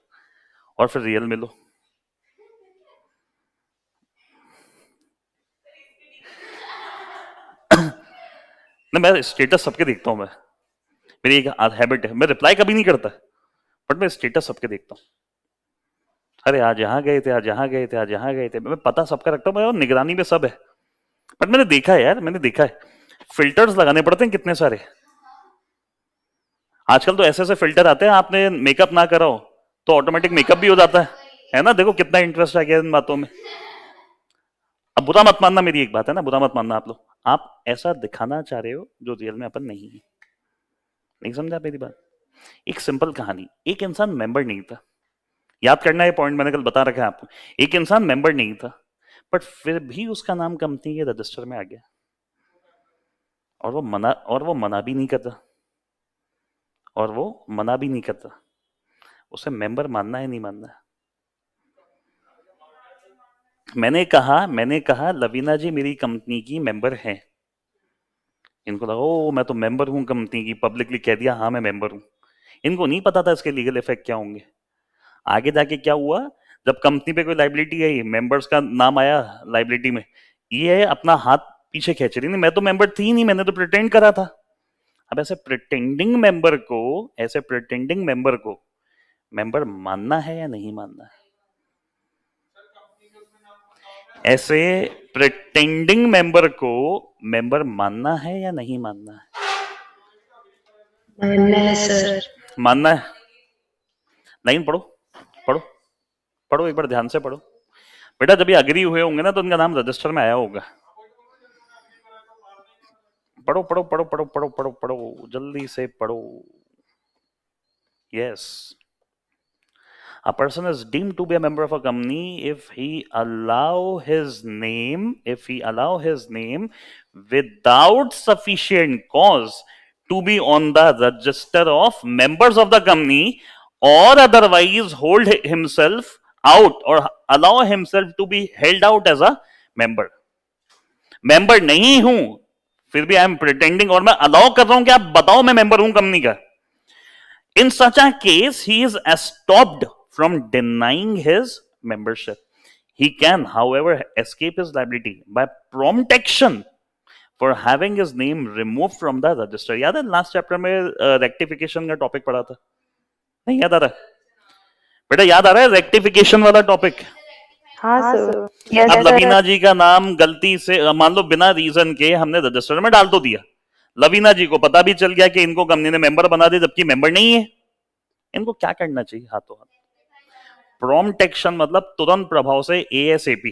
Speaker 1: और फिर रियल में लो। नहीं, मैं स्टेटस सबके देखता हूं। मैं, मेरी एक हैबिट है, मैं रिप्लाई कभी नहीं करता, बट मैं स्टेटस सबके देखता हूँ। अरे आज यहाँ गए थे, आज यहाँ गए थे, आज यहाँ गए थे, मैं पता सबका रखता हूँ, मैं निगरानी में सब है। बट मैंने देखा है यार, मैंने देखा है फिल्टर्स लगाने पड़ते हैं कितने सारे। आजकल तो ऐसे ऐसे फिल्टर आते हैं, आपने मेकअप ना करा हो तो ऑटोमेटिक मेकअप भी हो जाता है ना? देखो कितना इंटरेस्ट आ गया इन बातों में। अब बुरा मत मानना, मेरी एक बात है ना, बुरा मत मानना आप लोग। आप ऐसा दिखाना चाह रहे हो जो रियल में अपन नहीं है। नहीं समझा मेरी बात? एक सिंपल कहानी, एक इंसान मेंबर नहीं था, याद करना, ये पॉइंट मैंने कल बता रखा है आपको। एक इंसान मेंबर नहीं था, बट फिर भी उसका नाम कंपनी के रजिस्टर में आ गया, और वो मना भी नहीं करता, और वो मना भी नहीं करता। उसे मेंबर मानना है नहीं मानना है? मैंने कहा लवीना जी मेरी कंपनी की मेंबर हैं। इनको लगा ओ मैं तो मेंबर हूं कंपनी की, पब्लिकली कह दिया हाँ मैं मेंबर हूं। इनको नहीं पता था इसके लीगल इफेक्ट क्या होंगे। आगे जाके क्या हुआ, जब कंपनी पे कोई लाइबिलिटी आई, मेंबर्स का नाम आया लाइबिलिटी में, ये अपना हाथ पीछे खींच रही, नहीं मैं तो मेंबर थी ही नहीं, मैंने तो प्रिटेंड करा था। अब ऐसे प्रिटेंडिंग मेंबर को मेंबर मानना है या नहीं मानना है? ऐसे प्रिटेंडिंग मेंबर को मेंबर मानना है या नहीं मानना है?
Speaker 2: मानना है सर।
Speaker 1: मानना है। लाइन पढ़ो, पढ़ो, पढ़ो, एक बार ध्यान से पढ़ो बेटा। जब ये अग्री हुए होंगे ना तो उनका नाम रजिस्टर में आया होगा। पढ़ो पढ़ो पढ़ो पढ़ो पढ़ो पढ़ो पढ़ो, जल्दी से पढ़ो। Yes. A person is deemed to be a member of a company if he allow his name without sufficient cause to be on the register of members of the company, or otherwise hold himself out or allow himself to be held out as a member. Member नहीं हूं फिर भी आई एम प्रिटेंडिंग और मैं अलाउ कर रहा हूं कि आप बताओ मैं मेंबर हूं कंपनी का. In such a case, he is stopped from denying his membership. He can, however, escape his liability by prompt action for having his name removed from the register. याद है लास्ट चैप्टर में रेक्टिफिकेशन का टॉपिक पढ़ा था? नहीं याद आ रहा? बेटा याद आ रहा है रेक्टिफिकेशन वाला टॉपिक?
Speaker 2: हाँ सर.
Speaker 1: अब लवीना जी का नाम गलती से मान लो बिना रीजन के हमने रजिस्टर में डाल तो दिया. लवीना जी को पता भी चल गया कि इनको कंपनी ने मेंबर बना दिया जबकि मेंबर नहीं है. इनको क्या करना चाहिए? हाथों हाथ प्रॉम्प्ट एक्शन, मतलब तुरंत प्रभाव से एएसएपी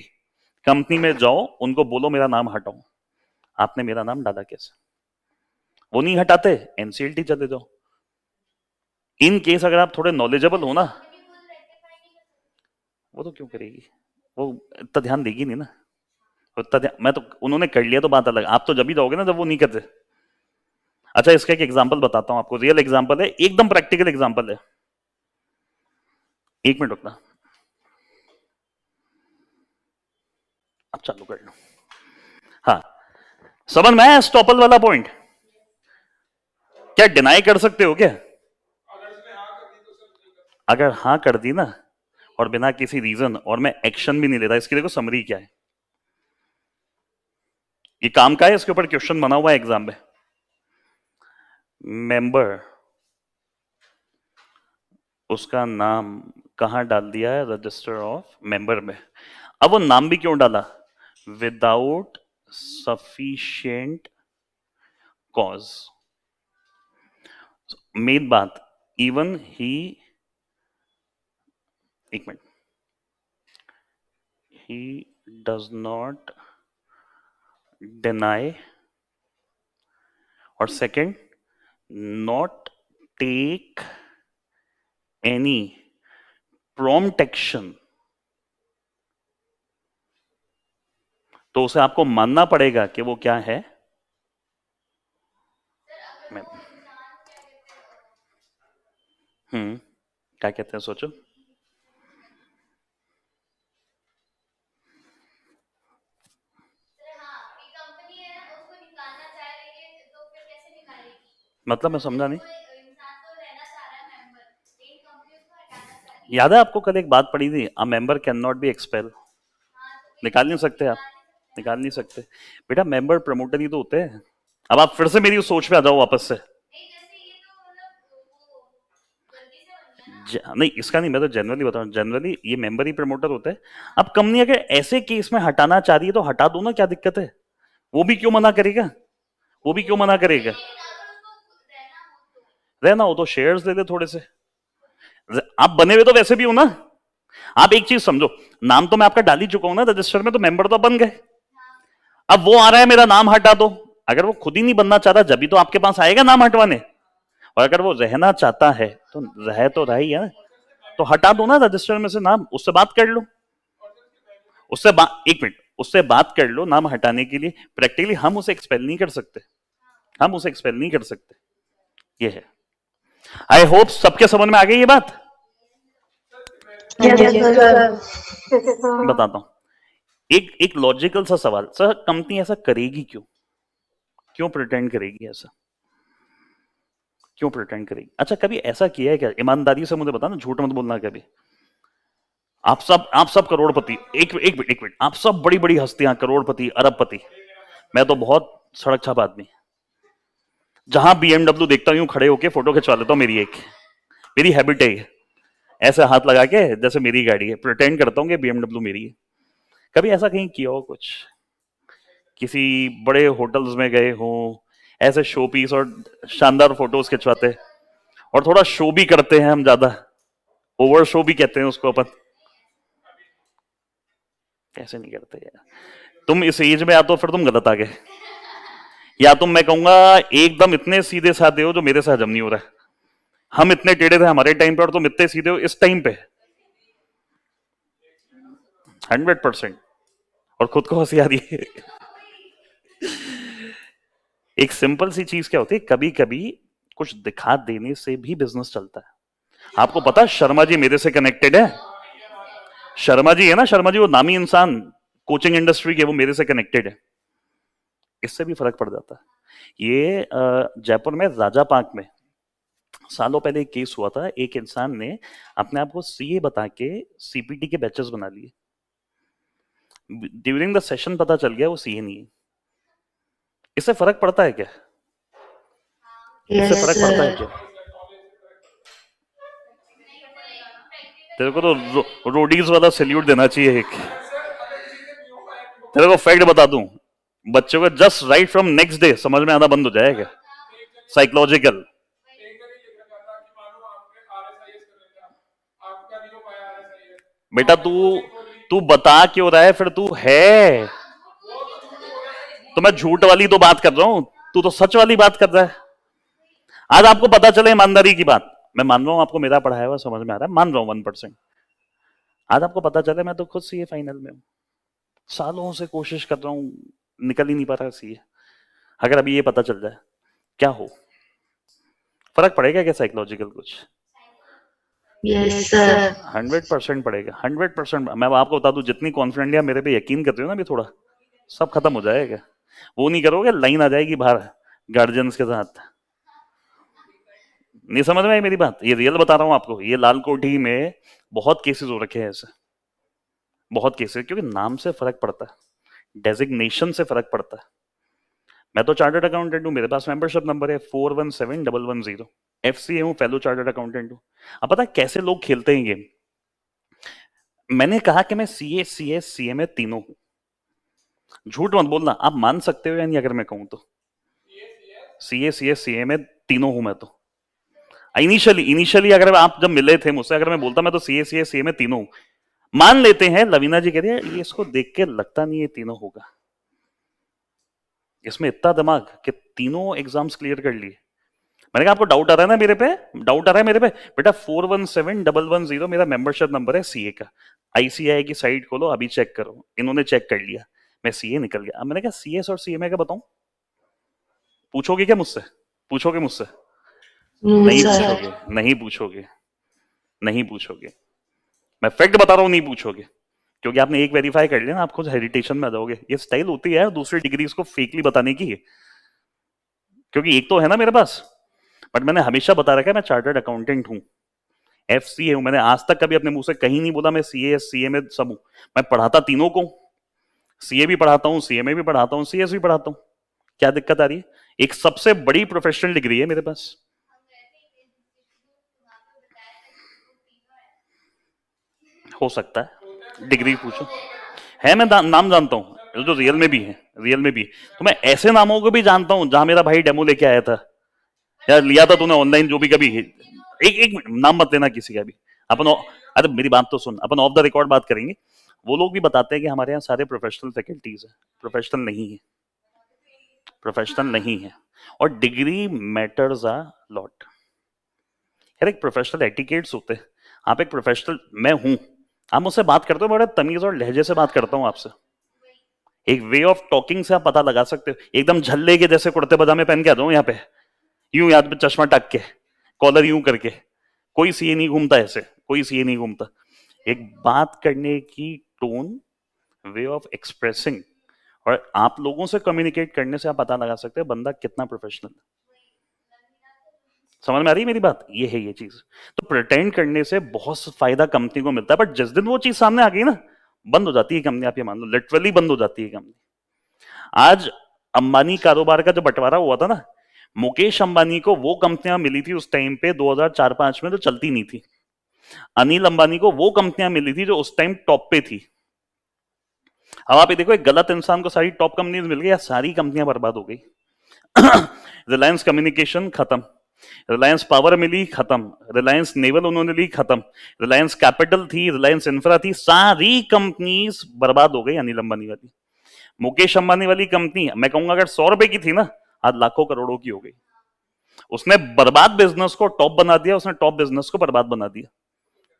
Speaker 1: कंपनी में जाओ, उनको बोलो मेरा नाम हटाओ. आपने मेरा नाम डाला कैसे? वो नहीं हटाते, एनसीएलटी चले जाओ. इन केस अगर आप थोड़े नॉलेजेबल हो ना, वो तो क्यों करेगी, वो इतना ध्यान देगी नहीं ना. मैं तो उन्होंने कर लिया तो बात अलग, आप तो जब भी जाओगे ना जब वो नहीं करते. अच्छा इसका एक एग्जांपल बताता हूं आपको, रियल एग्जांपल है, एकदम प्रैक्टिकल एग्जांपल है. एक मिनट रुकना, अब चालू कर लो. हाँ समझ में आया स्टॉपल वाला पॉइंट? क्या डिनाई कर सकते हो क्या? अगर हाँ कर दी ना और बिना किसी रीजन, और मैं एक्शन भी नहीं लेता, इसकी देखो समरी क्या है. ये काम का है, इसके ऊपर क्वेश्चन बना हुआ है एग्जाम में. मेंबर, उसका नाम कहां डाल दिया है? रजिस्टर ऑफ मेंबर में. अब वो नाम भी क्यों डाला? Without sufficient cause. मेन बात, इवन ही, एक minute, he does not deny, और second, not take any prompt action. तो उसे आपको मानना पड़ेगा कि वो क्या है. क्या कहते हैं सोचो. मतलब मैं समझा नहीं. याद है आपको कल एक बात पड़ी थी, a member can not be expel. निकाल नहीं सकते आप, निकाल नहीं सकते बेटा. मेंबर प्रमोटर ही तो होते हैं. अब आप फिर से मेरी उस सोच पे आ जाओ वापस से. नहीं इसका नहीं, मैं तो जनरली बता रहा हूँ. जनरली ये मेंबर ही प्रमोटर होते हैं. अब कंपनी अगर ऐसे केस में हटाना चाह रही है तो हटा दो ना, क्या दिक्कत है? वो भी क्यों मना करेगा? वो भी क्यों मना करेगा? रहना हो तो शेयर्स ले ले थोड़े से. आप बने हुए तो वैसे भी हो ना. आप एक चीज समझो, नाम तो मैं आपका डाल ही चुका हूं ना रजिस्टर में, तो मेंबर तो बन गए. अब वो आ रहा है मेरा नाम हटा दो. अगर वो खुद ही नहीं बनना चाहता जब भी तो आपके पास आएगा नाम हटवाने. और अगर वो रहना चाहता है तो रह ही है, तो हटा दो ना रजिस्टर में से नाम. उससे बात कर लो, उससे एक मिनट, उससे बात कर लो नाम हटाने के लिए. प्रैक्टिकली हम उसे एक्सपेल नहीं कर सकते, हम उसे एक्सपेल नहीं कर सकते. ये है. आई होप सबके समझ में आ गई ये बात. बताता हूं एक लॉजिकल सा सवाल. सर कंपनी ऐसा करेगी क्यों? क्यों प्रिटेंड करेगी ऐसा? क्यों प्रिटेंड करेगी? अच्छा कभी ऐसा किया है क्या? ईमानदारी से मुझे बताना, झूठ मत बोलना कभी. आप सब करोड़पति, एक मिनट, आप सब बड़ी बड़ी हस्तियां, करोड़पति, अरबपति. मैं तो बहुत सड़क छाप आदमी, जहां BMW देखता हूं खड़े होके फोटो खिंचवा लेता हूं. मेरी हैबिट है, ऐसे हाथ लगा के जैसे मेरी गाड़ी है, प्रिटेंड करता हूं कि BMW मेरी है. कभी ऐसा कहीं किया हो कुछ? किसी बड़े होटल्स में गए हो, ऐसे शो पीस और शानदार फोटोज खिंचवाते, और थोड़ा शो भी करते हैं हम, ज्यादा ओवर शो भी कहते हैं उसको अपन. कैसे नहीं करते यार तुम इस एज में? या तो फिर तुम गलत आ गए, या तुम, मैं कहूंगा एकदम इतने सीधे साधे हो जो मेरे से हजम नहीं हो रहा है. हम इतने टेढ़े थे हमारे टाइम पे और तुम इतने सीधे हो इस टाइम पे. 100%। और खुद को हंसी आ रही है। एक सिंपल सी चीज क्या होती है, कभी कभी कुछ दिखा देने से भी बिजनेस चलता है। आपको पता है शर्मा जी मेरे से कनेक्टेड है। शर्मा जी है ना, शर्मा जी वो नामी इंसान कोचिंग इंडस्ट्री के, वो मेरे से कनेक्टेड है। इससे भी फर्क पड़ जाता है। ये जयपुर में राजा पार्क में सालों पहले एक केस हुआ था। एक इंसान ने अपने आप को सीए बता के सीपीटी के बैचेस बना लिए। ड्यूरिंग द सेशन पता चल गया वो सीए नहीं है। इससे फर्क पड़ता है क्या? इससे
Speaker 2: Yes,
Speaker 1: फर्क पड़ता है
Speaker 2: sir.
Speaker 1: क्या? तेरे को तो रोडीज वाला सैल्यूट देना चाहिए एक। तेरे को फैक्ट बता दूं, बच्चों को just right from next day समझ में आना बंद हो जाएगा। साइकोलॉजिकल। बेटा तू तू बता क्यों रहा है फिर? तू है तो मैं झूठ वाली तो बात कर रहा हूं, तू तो सच वाली बात कर रहा है। आज आपको पता चले ईमानदारी की बात, मैं मान रहा हूं आपको मेरा पढ़ाया हुआ समझ में आ रहा है, मान रहा हूं 1%। आज आपको पता चले मैं तो खुद सीए फाइनल में हूं, सालों से कोशिश कर रहा हूं, निकल ही नहीं पा रहा सीए। अगर अभी ये पता चल जाए क्या हो, फर्क पड़ेगा क्या साइकोलॉजिकल कुछ?
Speaker 2: Yes, sir.
Speaker 1: 100% पड़ेगा, 100%। मैं आपको बता दूं, जितनी कॉन्फिडेंटली आप मेरे पे यकीन करते हो ना, अभी थोड़ा सब खत्म हो जाएगा। वो नहीं करोगे, लाइन आ जाएगी बाहर गार्जियंस के साथ। नहीं समझ में आई मेरी बात? ये रियल बता रहा हूं आपको। ये लाल कोठी में बहुत केसेस हो रखे हैं ऐसे, बहुत केसेस, क्योंकि नाम से फर्क पड़ता है, डेजिग्नेशन से फर्क पड़ता है। मैं तो चार्टर्ड अकाउंटेंट हूं, मेरे पास मेंबरशिप नंबर है 417110। एफसीए हूं, फेलो चार्टर्ड अकाउंटेंट हूं। अब पता है कैसे लोग खेलते हैं गेम? मैंने कहा कि मैं सीए सीएस सीएमए तीनों हूं। झूठ मत बोलना, आप मान सकते हो या नहीं अगर मैं कहूं तो? सीए सीएस सीएमए तीनों हूं मैं तो। इनिशियली अगर आप जब मिले थे मुझसे, अगर मैं बोलता मैं तो सीए सीएस सीएमए तीनों हूं, मान लेते हैं। लवीना जी कह रही है ये इसको देख के लगता नहीं है तीनों होगा, इसमें इतना दिमाग कि तीनों एग्जाम्स क्लियर कर लिए। मैंने कहा आपको डाउट आ रहा है ना मेरे पे? डाउट आ रहा है मेरे पे? बेटा 417110 मेरा मेंबरशिप नंबर है सीए का। आईसीआई की साइट खोलो अभी, चेक करो। इन्होंने चेक कर लिया, मैं सीए निकल गया। अब मैंने कहा सीएस और सीएमए का बताऊं? पूछोगे क्या मुझसे? पूछोगे मुझसे?
Speaker 2: No,
Speaker 1: नहीं
Speaker 2: sir.
Speaker 1: पूछोगे, नहीं पूछोगे, नहीं पूछोगे। मैं फैक्ट बता रहा हूं, नहीं पूछोगे, क्योंकि आपने एक वेरीफाई कर लिया ना, आप खुद हेरिटेशन में आ जाओगे। ये स्टाइल होती है दूसरी डिग्रीज को फेकली बताने की, क्योंकि एक तो है ना मेरे पास। बट मैंने हमेशा बता रखा है मैं चार्टर्ड अकाउंटेंट हूं, एफसीए हूं। मैंने आज तक कभी अपने मुंह से कहीं नहीं बोला मैं सीए सीएमए सब हूं। मैं पढ़ाता तीनों को, सीए भी पढ़ाता हूं, सीएमए भी पढ़ाता हूं, सीएस भी पढ़ाता हूं। क्या दिक्कत आ रही है? एक सबसे बड़ी प्रोफेशनल डिग्री है मेरे पास। हो सकता है, डिग्री पूछो है, मैं नाम जानता हूं जो रियल में भी है, रियल में भी। तो मैं ऐसे नामों को भी जानता हूं जहां मेरा भाई डेमो लेके आया था, या लिया था तूने ऑनलाइन, जो भी कभी। एक मिनट, नाम मत लेना किसी का भी। अपन अरे मेरी बात तो सुन, अपन ऑफ द रिकॉर्ड बात करेंगे। वो लोग भी बताते हैं कि हमारे यहाँ सारे प्रोफेशनल फैकल्टीज है। प्रोफेशनल नहीं है, प्रोफेशनल नहीं है। और डिग्री मैटर्स अ लॉट यार। एक प्रोफेशनल एटिकेट्स होते हैं। आप एक प्रोफेशनल, मैं हूं, आप मुझसे बात करते हो बड़े तमीज और लहजे से बात करता हूं आपसे। एक वे ऑफ टॉकिंग से आप पता लगा सकते हो। एकदम झल्ले के जैसे कुर्ते पजामे पहन के आ जाऊं यहाँ पे, यूं याद पे चश्मा टक के, कॉलर यूं करके, कोई सीए नहीं घूमता ऐसे, कोई सीए नहीं घूमता। एक बात करने की टोन, वे ऑफ एक्सप्रेसिंग, और आप लोगों से कम्युनिकेट करने से आप पता लगा सकते हैं बंदा कितना प्रोफेशनल। समझ में आ रही है मेरी बात? ये है ये चीज। तो प्रिटेंड करने से बहुत फायदा कंपनी को मिलता है, बट जिस दिन वो चीज सामने आ गई ना, बंद हो जाती है कंपनी। आप ये मान लो, लिटरली बंद हो जाती है कंपनी। आज अंबानी कारोबार का जो बंटवारा हुआ था ना, मुकेश अंबानी को वो कंपनियां मिली थी उस टाइम पे 2004-5 में जो चलती नहीं थी। अनिल अंबानी को वो कंपनियां मिली थी जो उस टाइम टॉप पे थी। अब आप ये देखो, एक गलत इंसान को सारी टॉप कंपनीज मिल गई या सारी कंपनियां बर्बाद हो गई। रिलायंस कम्युनिकेशन खत्म, रिलायंस पावर मिली खत्म, रिलायंस नेवल उन्होंने ली खत्म, रिलायंस कैपिटल थी, रिलायंस इंफ्रा थी, सारी कंपनीज बर्बाद हो गई अनिल अंबानी वाली। मुकेश अंबानी वाली कंपनी मैं कहूंगा अगर 100 रुपए की थी ना, आज लाखों करोड़ों की हो गई। उसने बर्बाद बिजनेस को टॉप बना दिया, उसने टॉप बिजनेस को बर्बाद बना दिया।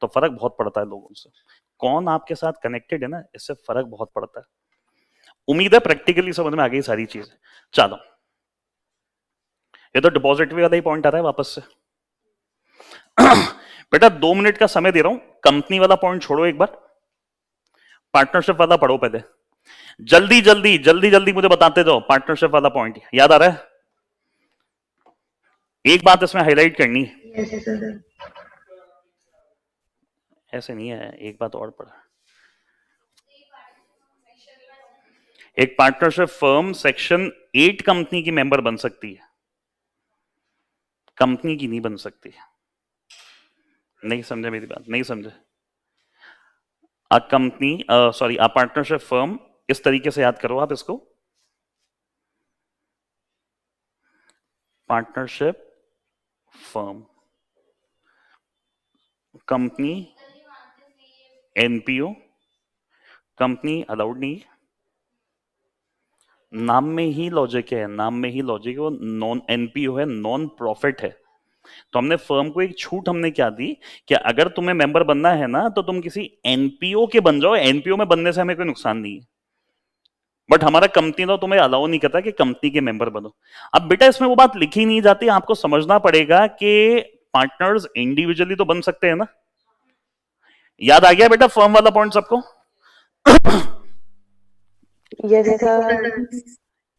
Speaker 1: तो फर्क बहुत पड़ता है लोगों से, कौन आपके साथ कनेक्टेड है ना, इससे फर्क बहुत पड़ता है। उम्मीद है प्रैक्टिकली समझ में आ गई सारी चीजें। चलो, ये तो डिपॉजिटरी वाला ही पॉइंट आ रहा है वापस से। बेटा 2 मिनट का समय दे रहा हूं, कंपनी वाला पॉइंट छोड़ो, एक बार पार्टनरशिप वाला पढ़ो पहले। जल्दी जल्दी जल्दी जल्दी मुझे बताते जाओ, पार्टनरशिप वाला पॉइंट याद आ रहा है? एक बात इसमें हाईलाइट करनी है,
Speaker 2: Yes, sir.
Speaker 1: ऐसे नहीं है, एक बात और पढ़ा। एक पार्टनरशिप फर्म सेक्शन 8 कंपनी की मेंबर बन सकती है, कंपनी की नहीं बन सकती। नहीं समझे मेरी बात? नहीं समझे? A company, sorry, a partnership firm, इस तरीके से याद करो आप इसको, partnership firm, company, NPO, company allowed नहीं, नाम में ही लॉजिक है, नाम में ही लॉजिक है, वो नॉन एनपीओ है, नॉन प्रॉफिट है। तो हमने फर्म को एक छूट हमने क्या दी कि अगर तुम्हें मेंबर बनना है ना तो तुम किसी एनपीओ के बन जाओ, एनपीओ में बनने से हमें कोई नुकसान नहीं है, बट हमारा कंपनी तो तुम्हें अलाउ नहीं करता कि कंपनी के मेंबर बनो। अब बेटा इसमें वो बात लिखी नहीं जाती, आपको समझना पड़ेगा कि पार्टनर्स इंडिविजुअली तो बन सकते हैं ना। याद आ गया बेटा फर्म वाला पॉइंट सबको?
Speaker 3: Yes, sir.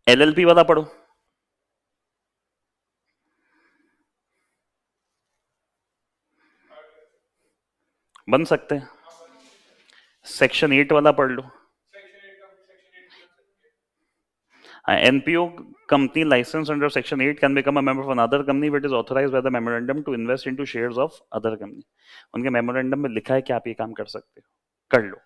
Speaker 1: एलएलपी वाला पढ़ो, बन सकते हैं। सेक्शन 8 वाला पढ़ लो, NPO company licensed under section 8 can become a member of another company if it is authorized by the memorandum to invest into shares of other company। उनके मेमोरेंडम में लिखा है कि आप ये काम कर सकते हो, कर लो।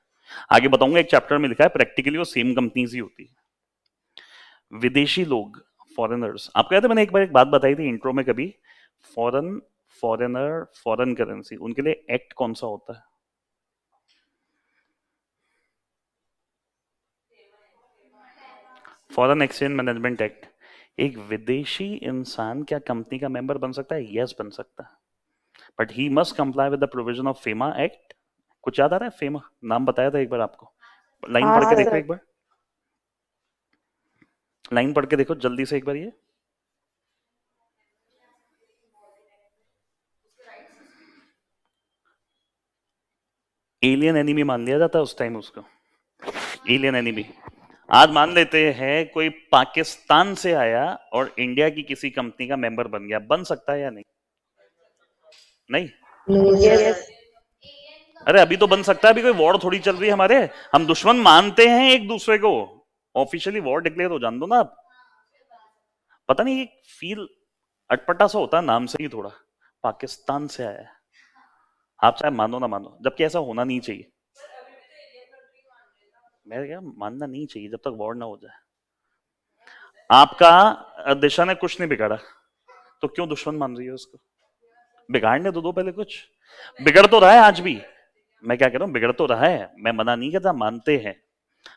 Speaker 1: आगे बताऊंगा, एक चैप्टर में लिखा है प्रैक्टिकली वो सेम कंपनीज ही होती है। विदेशी लोग, फॉरेनर्स, आपको याद है मैंने एक बार एक बात बताई थी इंट्रो में कभी, फॉरेनर, फॉरेन करेंसी, उनके लिए एक्ट कौन सा होता है? Foreign exchange management act. एक विदेशी इंसान क्या कंपनी का मेंबर बन सकता है? यस, बन सकता है, but he must comply with the provision of FEMA act. कुछ याद आ रहा है? फेमा नाम बताया था एक बार आपको, लाइन
Speaker 3: हाँ
Speaker 1: पढ़ के देखो
Speaker 3: सर।
Speaker 1: एक बार, लाइन पढ़ के देखो जल्दी से एक बार। ये एलियन एनिमी मान लिया जाता है उस टाइम उसको, एलियन एनिमी। आज मान लेते हैं कोई पाकिस्तान से आया और इंडिया की किसी कंपनी का मेंबर बन गया, बन सकता है या नहीं? नहीं?
Speaker 2: No,
Speaker 3: Yes,
Speaker 2: sir.
Speaker 1: अरे अभी तो बन सकता है, अभी कोई वॉर थोड़ी चल रही है हमारे, हम दुश्मन मानते हैं एक दूसरे को, ऑफिशियली वॉर डिक्लेयर हो जान दो ना आप। पता नहीं एक फील अटपटा सा होता है नाम से ही थोड़ा, पाकिस्तान से आया है, आप चाहे मानो ना मानो, जबकि ऐसा होना नहीं चाहिए। मैं क्या, मानना नहीं चाहिए जब तक वॉर ना हो जाए। आपका दिशा ने कुछ नहीं बिगाड़ा, तो क्यों दुश्मन मान रही है उसको? बिगाड़ने दो पहले कुछ, बिगड़ तो रहा है आज भी। मैं क्या कह रहा हूं, बिगड़ तो रहा है, मैं मना नहीं करता, मानते हैं।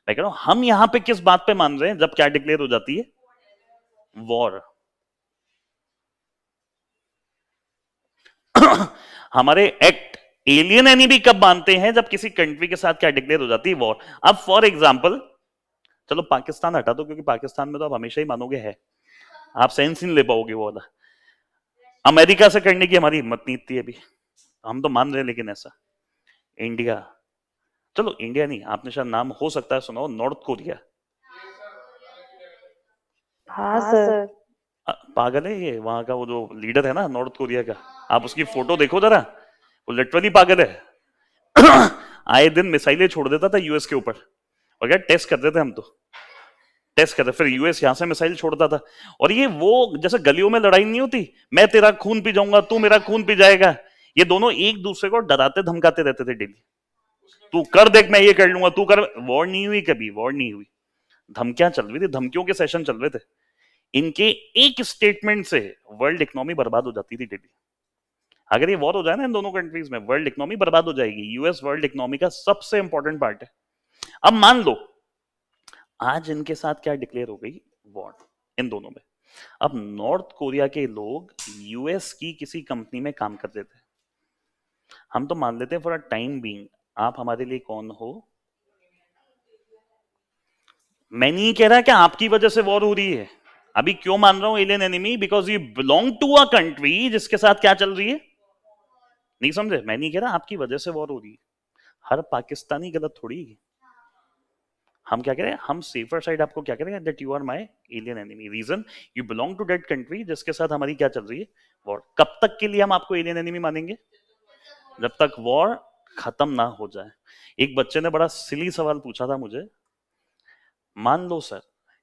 Speaker 1: मैं कह रहा हूं हम यहां पे किस बात पे मान रहे हैं, जब क्या डिक्लेयर हो जाती है? वॉर। हमारे एक्ट एलियन एनिमी कब मानते हैं? जब किसी कंट्री के साथ क्या डिक्लेयर हो जाती है? वॉर। अब फॉर एग्जाम्पल, चलो पाकिस्तान हटा दो क्योंकि पाकिस्तान में तो आप हमेशा ही मानोगे है, आप सेंस नहीं ले पाओगे वो वाला। अमेरिका से करने की हमारी हिम्मत नहीं इतनी अभी, हम तो मान रहे हैं, लेकिन ऐसा इंडिया, चलो इंडिया नहीं, आपने शायद नाम हो सकता है सुना हो, नॉर्थ कोरिया।
Speaker 3: हाँ सर।
Speaker 1: पागल है ये, वहां का वो जो लीडर है ना नॉर्थ कोरिया का, आप उसकी फोटो देखो जरा, वो लिटरली पागल है। आए दिन मिसाइलें छोड़ देता था यूएस के ऊपर, और क्या टेस्ट करते थे हम तो, टेस्ट करते, फिर यूएस यहां से मिसाइल छोड़ता था। और ये वो जैसे गलियों में लड़ाई नहीं होती, मैं तेरा खून पी जाऊंगा, तू मेरा खून पी जाएगा, ये दोनों एक दूसरे को डराते धमकाते रहते थे डेली, तू कर देख मैं ये कर लूंगा, तू कर। वॉर नहीं हुई कभी, वॉर नहीं हुई, धमकियां चल रही थी, धमकियों के सेशन चल रहे थे। इनके एक स्टेटमेंट से वर्ल्ड इकोनॉमी बर्बाद हो जाती थी डेली। अगर ये वॉर हो जाए ना इन दोनों कंट्रीज में, वर्ल्ड इकोनॉमी बर्बाद हो जाएगी। यूएस वर्ल्ड इकोनॉमी का सबसे इंपॉर्टेंट पार्ट है। अब मान लो आज इनके साथ क्या डिक्लेयर हो गई? वॉर इन दोनों में। अब नॉर्थ कोरिया के लोग यूएस की किसी कंपनी में काम करते थे, हम तो मान लेते हैं फॉर अ टाइम बीइंग आप हमारे लिए कौन हो। मैं नहीं कह रहा कि आपकी वजह से वॉर हो रही है। अभी क्यों मान रहा हूं alien enemy, because you belong to a country जिसके साथ क्या चल रही है। नहीं समझे, मैं नहीं कह रहा आपकी वजह से वॉर हो रही है। हर पाकिस्तानी गलत थोड़ी है। हम क्या करें, हम सेफर साइड आपको क्या करेंगे, that you are my alien enemy, reason you belong to that country जिसके साथ हमारी क्या चल रही है, वॉर। कब तक के लिए हम आपको एलियन एनिमी मानेंगे, जब तक वॉर खत्म ना हो जाए। एक बच्चे ने बड़ा सिली सवाल पूछा था मुझे, मान लो सर,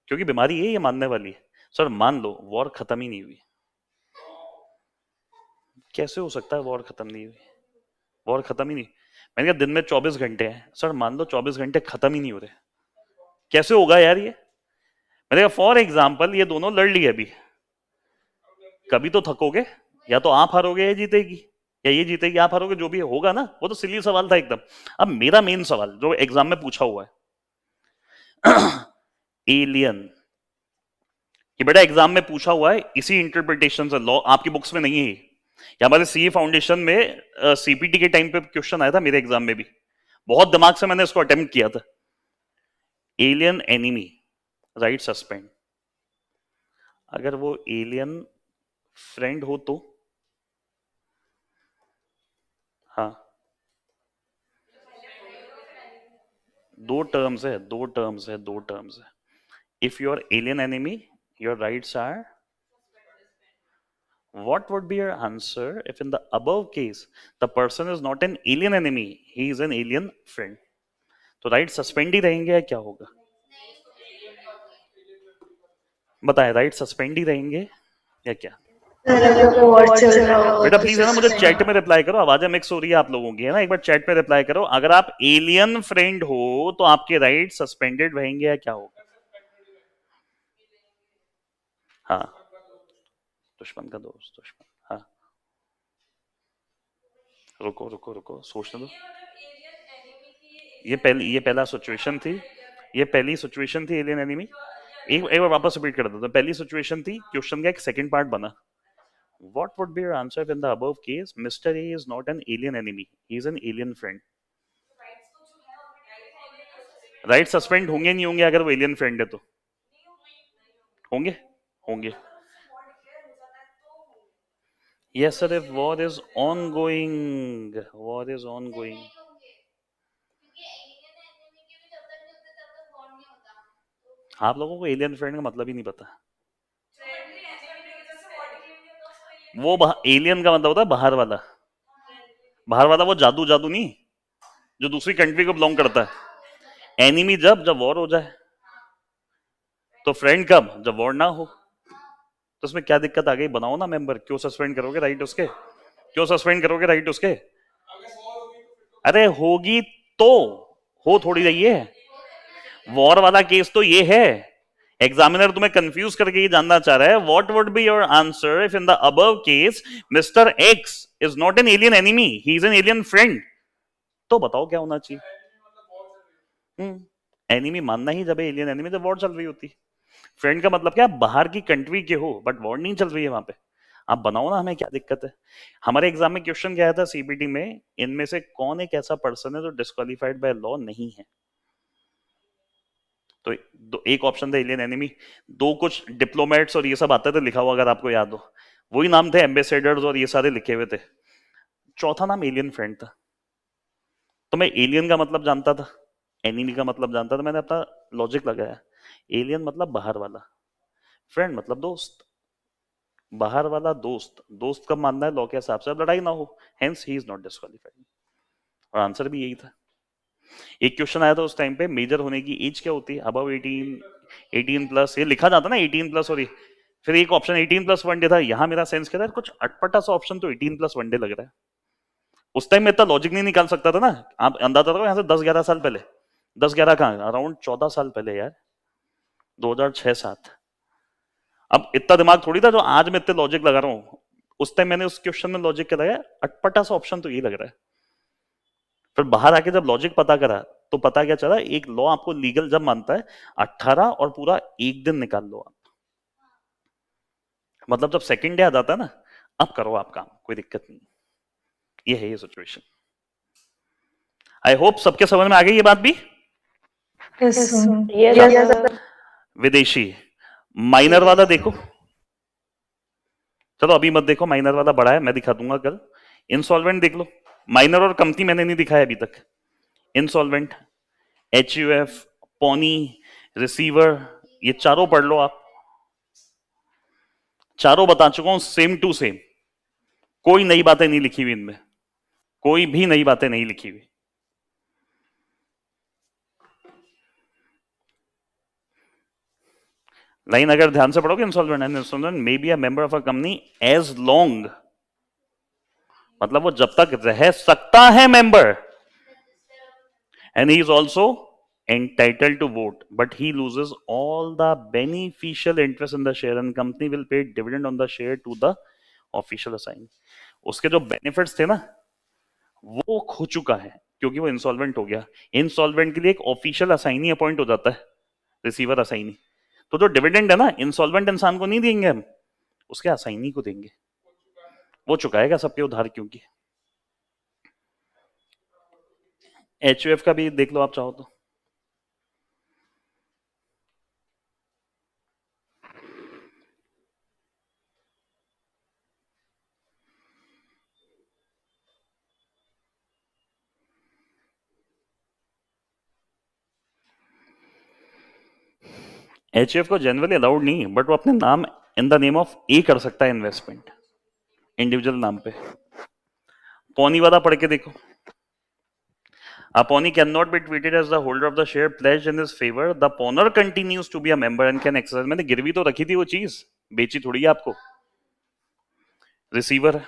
Speaker 1: क्योंकि बीमारी है ये मानने वाली है, सर मान लो वॉर खत्म ही नहीं हुई, कैसे हो सकता है वॉर खत्म नहीं हुई, वॉर खत्म ही नहीं। मैंने कहा दिन में 24 घंटे हैं, सर मान लो 24 घंटे खत्म ही नहीं हो रहे, कैसे होगा यार ये। मैंने कहा फॉर एग्जाम्पल ये दोनों लड़ लिए अभी, कभी तो थकोगे, या तो आप हारोगे या जीतेगी, या ये जीतेगी आप हारोगे, जो भी होगा ना। वो तो सिली सवाल था एकदम। अब मेरा मेन सवाल जो एग्जाम में पूछा हुआ है एलियन, कि बेटा एग्जाम में पूछा हुआ है इसी इंटरप्रिटेशन से, लॉ आपकी बुक्स में नहीं है या हमारे सीए फाउंडेशन में सीपीटी के टाइम पे क्वेश्चन आया था, मेरे एग्जाम में भी बहुत दिमाग से मैंने इसको अटेम्प्ट किया था। एलियन एनिमी राइट सस्पेंड, अगर वो एलियन फ्रेंड हो तो, हाँ दो टर्म्स है, दो टर्म्स है, दो टर्म्स है। If you are alien enemy your rights are, what would be your answer if in the above case the person is not an alien enemy, he is an alien friend? तो राइट सस्पेंड ही रहेंगे या क्या होगा, बताएं, राइट सस्पेंड ही रहेंगे या क्या।
Speaker 2: सर अगर वॉर चल रहा हो
Speaker 1: बेटा
Speaker 2: तो
Speaker 1: प्लीज है ना मुझे चैट
Speaker 2: सस्पेंड।
Speaker 1: में रिप्लाई करो, आवाजें मिक्स हो रही है आप लोगों की, है ना, एक बार चैट में रिप्लाई करो। अगर आप एलियन फ्रेंड हो तो आपके राइट सस्पेंडेड रहेंगे या क्या होगा। हाँ दुश्मन का दोस्त, दुश्मन, हाँ रुको रुको रुको सोचने दो। ये पहला सिचुएशन थी, ये पहली सिचुएशन थी एलियन एनिमी। एक बार वापस रिपीट कर देता हूं। पहली सिचुएशन थी, क्वेश्चन का एक सेकंड पार्ट बना, what would be your answer in the above case mister A is not an alien enemy, he is an alien friend. Right suspend होंगे नहीं होंगे अगर वो एलियन फ्रेंड है तो, होंगे होंगे। Yes sir, if war is ongoing, war is ongoing. आप लोगों को एलियन फ्रेंड का मतलब ही नहीं पता। वो एलियन का मतलब होता है बाहर वाला, बाहर वाला वो जादू जादू नहीं जो दूसरी कंट्री को बिलोंग करता है। एनिमी जब जब वॉर हो जाए, तो फ्रेंड कब, जब वॉर ना हो। तो उसमें क्या दिक्कत आ गई, बनाओ ना मेंबर, क्यों सस्पेंड करोगे राइट उसके, क्यों सस्पेंड करोगे राइट उसके। अरे होगी तो, हो थोड़ी रही है, वॉर वाला केस तो ये है। एग्जामिनर तुम्हें कंफ्यूज करके ये जानना चाह रहा है, what would be your answer if in the above case mister x is not an alien enemy, he is an alien friend. तो बताओ क्या होना चाहिए। एनिमी मानना ही जब एलियन एनिमी, जब वॉर चल रही होती। फ्रेंड का मतलब क्या, बाहर की कंट्री के हो बट वॉर नहीं चल रही है वहां पे, आप बनाओ ना, हमें क्या दिक्कत है। हमारे एग्जाम में क्वेश्चन क्या आया था सीबीटी में, इनमें से कौन एक ऐसा पर्सन है जो डिस्क्वालिफाइड बाय लॉ नहीं है। तो एक ऑप्शन था एलियन एनिमी, दो कुछ डिप्लोमेट्स और ये सब आते थे लिखा हुआ, अगर आपको याद हो, वही नाम थे एम्बेसडर्स और ये सारे लिखे हुए थे। चौथा नाम एलियन फ्रेंड था। तो मैं एलियन का मतलब जानता था, एनिमी का मतलब जानता था, मैंने अपना लॉजिक लगाया, एलियन मतलब बाहर वाला, फ्रेंड मतलब दोस्त, बाहर वाला दोस्त, दोस्त कब मानना है लॉ के हिसाब से, अब लड़ाई ना हो, hence he is not disqualified. और आंसर भी यही था। एक क्वेश्चन आया था उस टाइम पे, मेजर होने की एज क्या होती है, अबव 18, 18 प्लस, ये लिखा जाता ना 18 प्लस, और ये फिर एक ऑप्शन 18 प्लस वनडे था। यहां मेरा सेंस क्या था, कुछ अटपटा सा ऑप्शन तो 18 प्लस वनडे लग रहा है। उस टाइम में इतना लॉजिक नहीं निकाल सकता था ना, आप अंदाजा करो, यहाँ से 10-11 साल पहले, 10-11 कहां, अराउंड 14 साल पहले यार, 2006-7। अब इतना दिमाग थोड़ी था जो आज मैं इतने लॉजिक लगा रहा हूं, उस टाइम मैंने उस क्वेश्चन में लॉजिक क्या लगाया, अटपटा सा ऑप्शन तो ये लग रहा है। फिर बाहर आके जब लॉजिक पता करा तो पता क्या चला, एक लॉ आपको लीगल जब मानता है 18 और पूरा एक दिन निकाल लो आप, मतलब जब सेकंड डे आ जाता है ना, अब करो आप काम, कोई दिक्कत नहीं। ये है ये सिचुएशन। आई होप सबके समझ में आ गई ये बात भी।
Speaker 2: Yes, sir.
Speaker 3: Yes, sir.
Speaker 1: विदेशी माइनर वाला देखो, चलो अभी मत देखो, माइनर वाला बड़ा है, मैं दिखा दूंगा कल। इंसॉल्वेंट देख लो, माइनर और कंपनी मैंने नहीं दिखाया अभी तक। इंसॉल्वेंट, HUF, पॉनी, रिसीवर, ये चारों पढ़ लो आप, चारों बता चुका हूं सेम टू सेम, कोई नई बातें नहीं लिखी हुई इनमें, कोई भी नई बातें नहीं लिखी हुई। लाइन अगर ध्यान से पढ़ोगे, insolvent and insolvent may be a member of a company as long, मतलब वो जब तक रह सकता है member, and he is also entitled to vote, but he loses all the beneficial interest in the share and company will pay dividend on the share to the official assignee. उसके जो बेनिफिट्स थे ना वो खो चुका है क्योंकि वो इंसॉल्वेंट हो गया। इंसॉल्वेंट के लिए एक ऑफिशियल असाइनी अपॉइंट हो जाता है, रिसीवर असाइनी। तो जो डिविडेंड है ना इंसॉल्वेंट इंसान को नहीं देंगे हम, उसके असाइनी को देंगे। वो चुकाएगा सबके उधार, क्योंकि HUF का भी देख लो आप चाहो तो। HUF को जनरली अलाउड नहीं है, बट वो अपने नाम इन द नेम ऑफ ए कर सकता है इन्वेस्टमेंट, इंडिविजुअल नाम पे। पॉनी वाला पढ़ के देखो, a pawnee cannot be treated as the holder of the share pledged in his favor, the pawner continues to be a member and can exercise। मैंने गिरवी तो रखी थी वो चीज, बेची थोड़ी है आपको। रिसीवर है,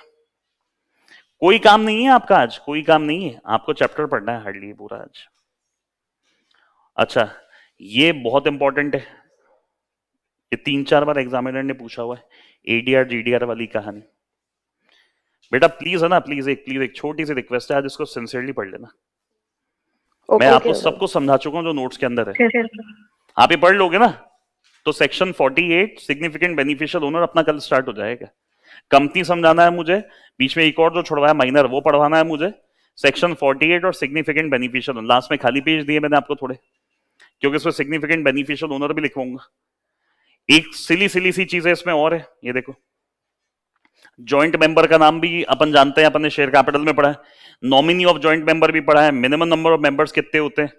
Speaker 1: कोई काम नहीं है आपका आज, कोई काम नहीं है आपको, चैप्टर पढ़ना है हार्डली पूरा आज। अच्छा ये बहुत इंपॉर्टेंट है, ये 3-4 बार एग्जामिनर ने पूछा हुआ है, ADR GDR वाली कहानी। बेटा प्लीज है ना, प्लीज एक छोटी सी रिक्वेस्ट है, आज इसको सिंसियरली पढ़ लेना। मैं आपको सबको समझा चुका हूं जो नोट्स के अंदर है, आप ये पढ़ लोगे ना तो सेक्शन 48 सिग्निफिकेंट बेनिफिशियल ओनर अपना कल स्टार्ट हो जाएगा। कंपनी समझाना है मुझे, बीच में एक और जो छुड़वाया माइनर वो पढ़वाना है मुझे, सेक्शन 48 और सिग्निफिकेंट बेनिफिशियल ओनर। लास्ट में खाली पेज दिए मैंने आपको थोड़े, क्योंकि इसमें सिग्निफिकेंट बेनिफिशियल ओनर भी लिखवाऊंगा। एक सिली सी चीज है इसमें और है, ये देखो जॉइंट मेंबर का नाम भी अपन जानते हैं, अपन ने शेयर कैपिटल में पढ़ा है। नॉमिनी ऑफ जॉइंट मेंबर भी पढ़ा है, मिनिमम नंबर ऑफ मेंबर्स कितने होते हैं,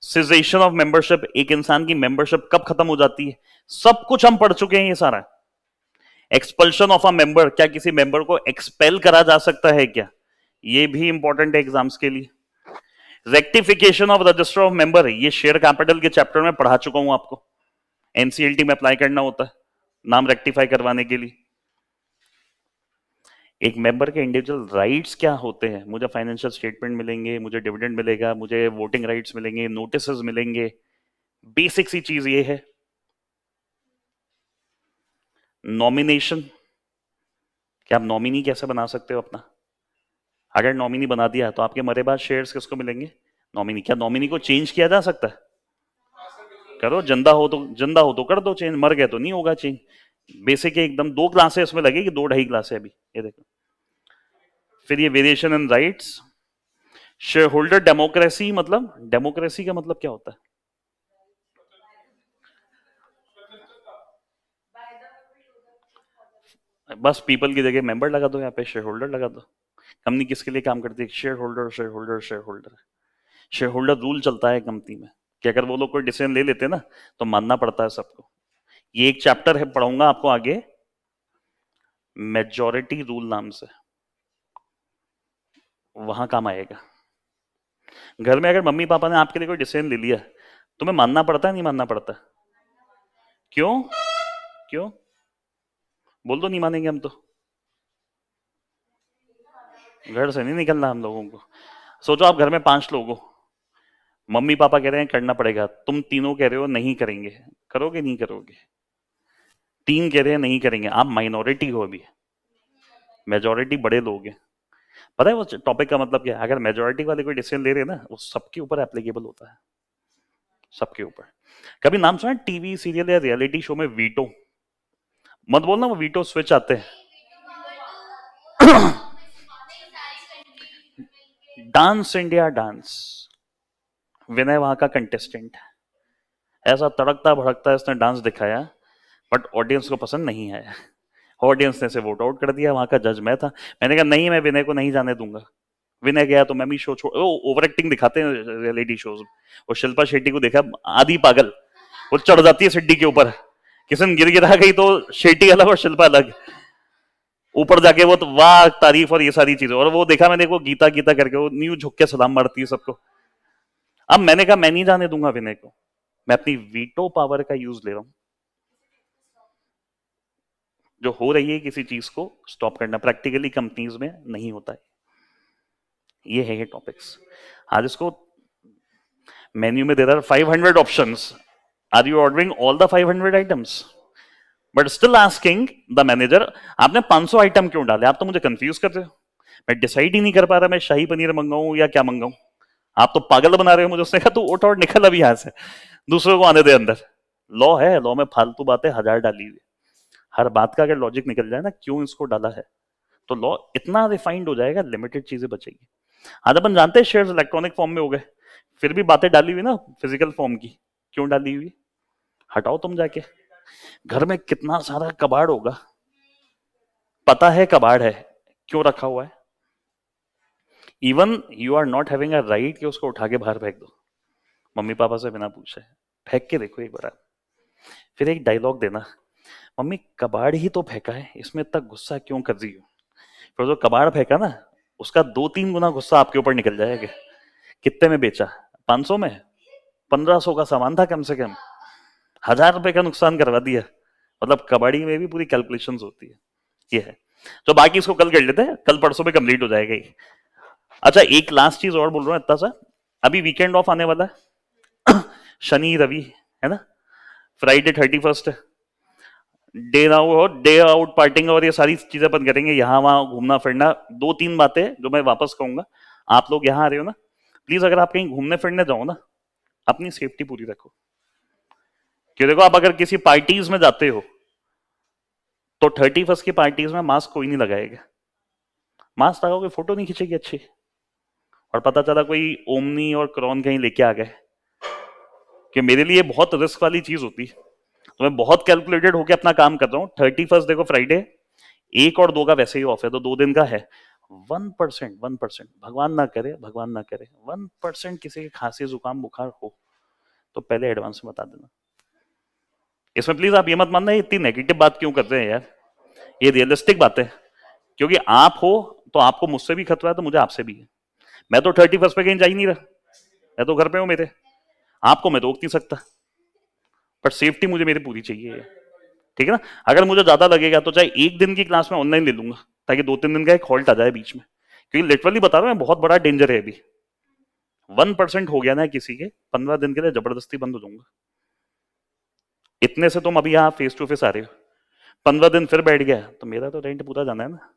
Speaker 1: सिजेशन ऑफ मेंबरशिप, एक इंसान की मेंबरशिप कब खत्म हो जाती है, सब कुछ हम पढ़ चुके हैं ये सारा। एक्सपल्शन ऑफ अ मेंबर, क्या किसी मेंबर को एक्सपेल करा जा सकता है क्या, ये भी इंपॉर्टेंट है एग्जाम्स के लिए। Rectification of register of member, ये शेयर कैपिटल के चैप्टर में पढ़ा चुका हूं आपको, NCLT में अप्लाई करना होता है नाम रेक्टिफाई करवाने के लिए। एक मेंबर के इंडिविजुअल राइट्स क्या होते हैं, मुझे फाइनेंशियल स्टेटमेंट मिलेंगे, मुझे डिविडेंड मिलेगा, मुझे वोटिंग राइट्स मिलेंगे, नोटिसेस मिलेंगे, बेसिक सी चीज ये है। नॉमिनेशन, क्या आप नॉमिनी कैसे बना सकते हो अपना, अगर नॉमिनी बना दिया तो आपके मरे बाद शेयर्स किसको मिलेंगे, नॉमिनी। क्या नॉमिनी को चेंज किया जा सकता है, करो, जिंदा हो तो कर दो चेंज, मर गए तो नहीं होगा चेंज। बेसिक एकदम 2 क्लासें इसमें लगेगी, 2-2.5 क्लासें अभी, ये देखो। फिर ये variation in rights, share holder democracy, मतलब डेमोक्रेसी का मतलब क्या होता है, बस पीपल की जगह मेंबर लगा दो, यहाँ पे शेयर होल्डर लगा दो। कंपनी किसके लिए काम करती है, share holder share holder share holder. Share holder rule चलता है कंपनी में कि अगर वो लोग कोई डिसीजन ले लेते हैं ना तो मानना पड़ता है सबको। ये एक चैप्टर है, पढ़ाऊंगा आपको आगे, मेजॉरिटी रूल नाम से, वहां काम आएगा। घर में अगर मम्मी पापा ने आपके लिए कोई डिसीजन ले लिया, तुम्हें मानना पड़ता है नहीं मानना पड़ता, क्यों क्यों बोल दो, नहीं मानेंगे हम तो, घर से नहीं निकलना हम लोगों को। सोचो आप घर में 5 लोग हो, मम्मी पापा कह रहे हैं करना पड़ेगा, तुम तीनों कह रहे हो नहीं करेंगे, करोगे नहीं करोगे, 3 कह रहे हैं नहीं करेंगे, आप माइनॉरिटी हो अभी, मेजॉरिटी बड़े लोग हैं। पता है वो टॉपिक का मतलब क्या है, अगर मेजॉरिटी वाले कोई डिसीजन ले रहे हैं ना वो सबके ऊपर एप्लीकेबल होता है, सबके ऊपर। कभी नाम सुना टीवी सीरियल या रियलिटी शो में वीटो, मत बोलना वो वीटो स्विच आते हैं डांस इंडिया डांस, विनय वहां का कंटेस्टेंट है, ऐसा तड़कता भड़कता इसने डांस दिखाया, बट ऑडियंस को पसंद नहीं आया। ऑडियंस ने से वोट आउट कर दिया, वहां का जज मैं था। मैंने कहा नहीं, मैं विनय को नहीं जाने दूंगा। विनय गया तो मैं भी शो छोड़, वो ओवर एक्टिंग दिखाते हैं रियलिटी शोज में। और शिल्पा शेट्टी को देखा, आधी पागल, वो चढ़ जाती है सिड्डी के ऊपर, किसी गिर गिरा गई तो शेट्टी अलग और शिल्पा अलग, ऊपर जाके वो तो वाह तारीफ और ये सारी चीजें। और वो देखा मैंने को गीता गीता करके वो न्यू झुक के सलाम मारती है सबको। अब मैंने कहा मैं नहीं जाने दूंगा विनय को, मैं अपनी वीटो पावर का यूज ले रहा हूं। जो हो रही है किसी चीज को स्टॉप करना, प्रैक्टिकली कंपनीज में नहीं होता है। ये है ये टॉपिक्स। आज इसको मेन्यू में दे रहा है 500 options, are you ordering all the 500 items? But still asking the manager, आपने 500 आइटम क्यों डाले? आप तो मुझे कंफ्यूज कर रहे हो, मैं डिसाइड ही नहीं कर पा रहा मैं शाही पनीर मंगाऊं या क्या मंगाऊं, आप तो पागल बना रहे हो मुझे। उसने कहा तू उठ और निकल अभी यहां से, दूसरों को आने दे अंदर। लॉ है, लॉ में फालतू बातें 1000 डाली हुई, हर बात का अगर लॉजिक निकल जाए ना क्यों इसको डाला है, तो लॉ इतना रिफाइंड हो जाएगा, लिमिटेड चीजें बचेगी। आज अपन जानते हैं शेयर्स इलेक्ट्रॉनिक फॉर्म में हो गए, फिर भी बातें डाली हुई ना फिजिकल फॉर्म की, क्यों डाली हुई? हटाओ तुम जाके, घर में कितना सारा कबाड़ होगा, पता है कबाड़ है, क्यों रखा हुआ है? Even you are not having a right कि उसको उठा के बाहर फेंक दो, मम्मी पापा से बिना पूछे फेंक के देखो एक बार। फिर एक डायलॉग देना, मम्मी कबाड़ ही तो फेंका है, इसमें इतना गुस्सा क्यों कर रही हो? फिर जो कबाड़ फेंका ना उसका 2-3 गुना गुस्सा आपके ऊपर निकल जाएगा। कितने में बेचा? 500 में? 1500 का सामान था कम से कम, 1000 रुपए का नुकसान करवा दिया। मतलब कबाड़ी में भी पूरी कैलकुलेशंस होती है। ये है तो बाकी इसको कल कर लेते हैं, कल परसों में कंप्लीट हो जाएगा ये। अच्छा एक लास्ट चीज और बोल रहा हूँ इतना सा, अभी वीकेंड ऑफ आने वाला है शनि रवि है ना, फ्राइडे 31 है, डे आउट पार्टिंग और ये सारी चीजें अपन करेंगे, यहाँ वहां घूमना फिरना। 2-3 बातें जो मैं वापस कहूंगा, आप लोग यहाँ आ रहे हो ना, प्लीज अगर आप कहीं घूमने फिरने जाओ ना, अपनी सेफ्टी पूरी रखो। क्यों देखो, आप अगर किसी पार्टीज में जाते हो तो 31 की पार्टीज में मास्क कोई नहीं लगाएगा, मास्क लगाओगे फोटो नहीं खींचेगी अच्छी, और पता चला कोई ओमनी और क्रॉन कहीं लेके आ गए, कि मेरे लिए बहुत रिस्क वाली चीज होती है। तो मैं बहुत कैलकुलेटेड होकर अपना काम कर रहा हूँ। 31 देखो फ्राइडे, 1 और 2 का वैसे ही ऑफ है, तो 2 दिन का है। 1%, भगवान ना करे, भगवान ना करे, 1% किसी के खांसी जुकाम बुखार हो तो पहले एडवांस में बता देना। इसमें प्लीज आप ये मत मानना इतनी नेगेटिव बात क्यों करते हैं यार, ये रियलिस्टिक बात है। क्योंकि आप हो तो आपको मुझसे भी खतरा है, तो मुझे आपसे भी है। मैं तो 31 पे कहीं जा ही नहीं रहा, मैं तो घर पे हूं मेरे, आपको मैं रोक नहीं सकता, पर सेफ्टी मुझे मेरी पूरी चाहिए, ठीक है ना। अगर मुझे ज्यादा लगेगा तो चाहे 1 दिन की क्लास में ऑनलाइन ले लूंगा, ताकि 2-3 दिन का एक हॉल्ट आ जाए बीच में। क्योंकि लिटरली बता रहा हूं मैं, बहुत बड़ा डेंजर है अभी। 1% हो गया ना किसी के, 15 दिन के लिए जबरदस्ती बंद हो जाऊंगा। इतने से तुम अभी यहाँ फेस टू फेस आ रहे हो, 15 दिन फिर बैठ गया तो मेरा तो रेंट पूरा जाना है ना,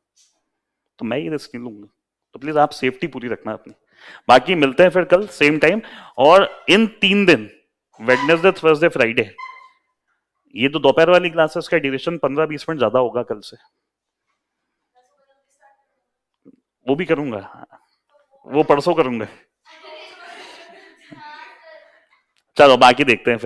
Speaker 1: तो मैं ये रिस्क नहीं लूंगा। तो प्लीज आप सेफ्टी पूरी रखना अपनी। बाकी मिलते हैं फिर कल सेम टाइम, और इन 3 दिन वेडनेसडे थर्सडे फ्राइडे, ये तो दोपहर वाली क्लासेस का ड्यूरेशन 15-20 मिनट ज्यादा होगा कल से, वो भी करूंगा, वो परसों करूंगा। चलो बाकी देखते हैं फिर।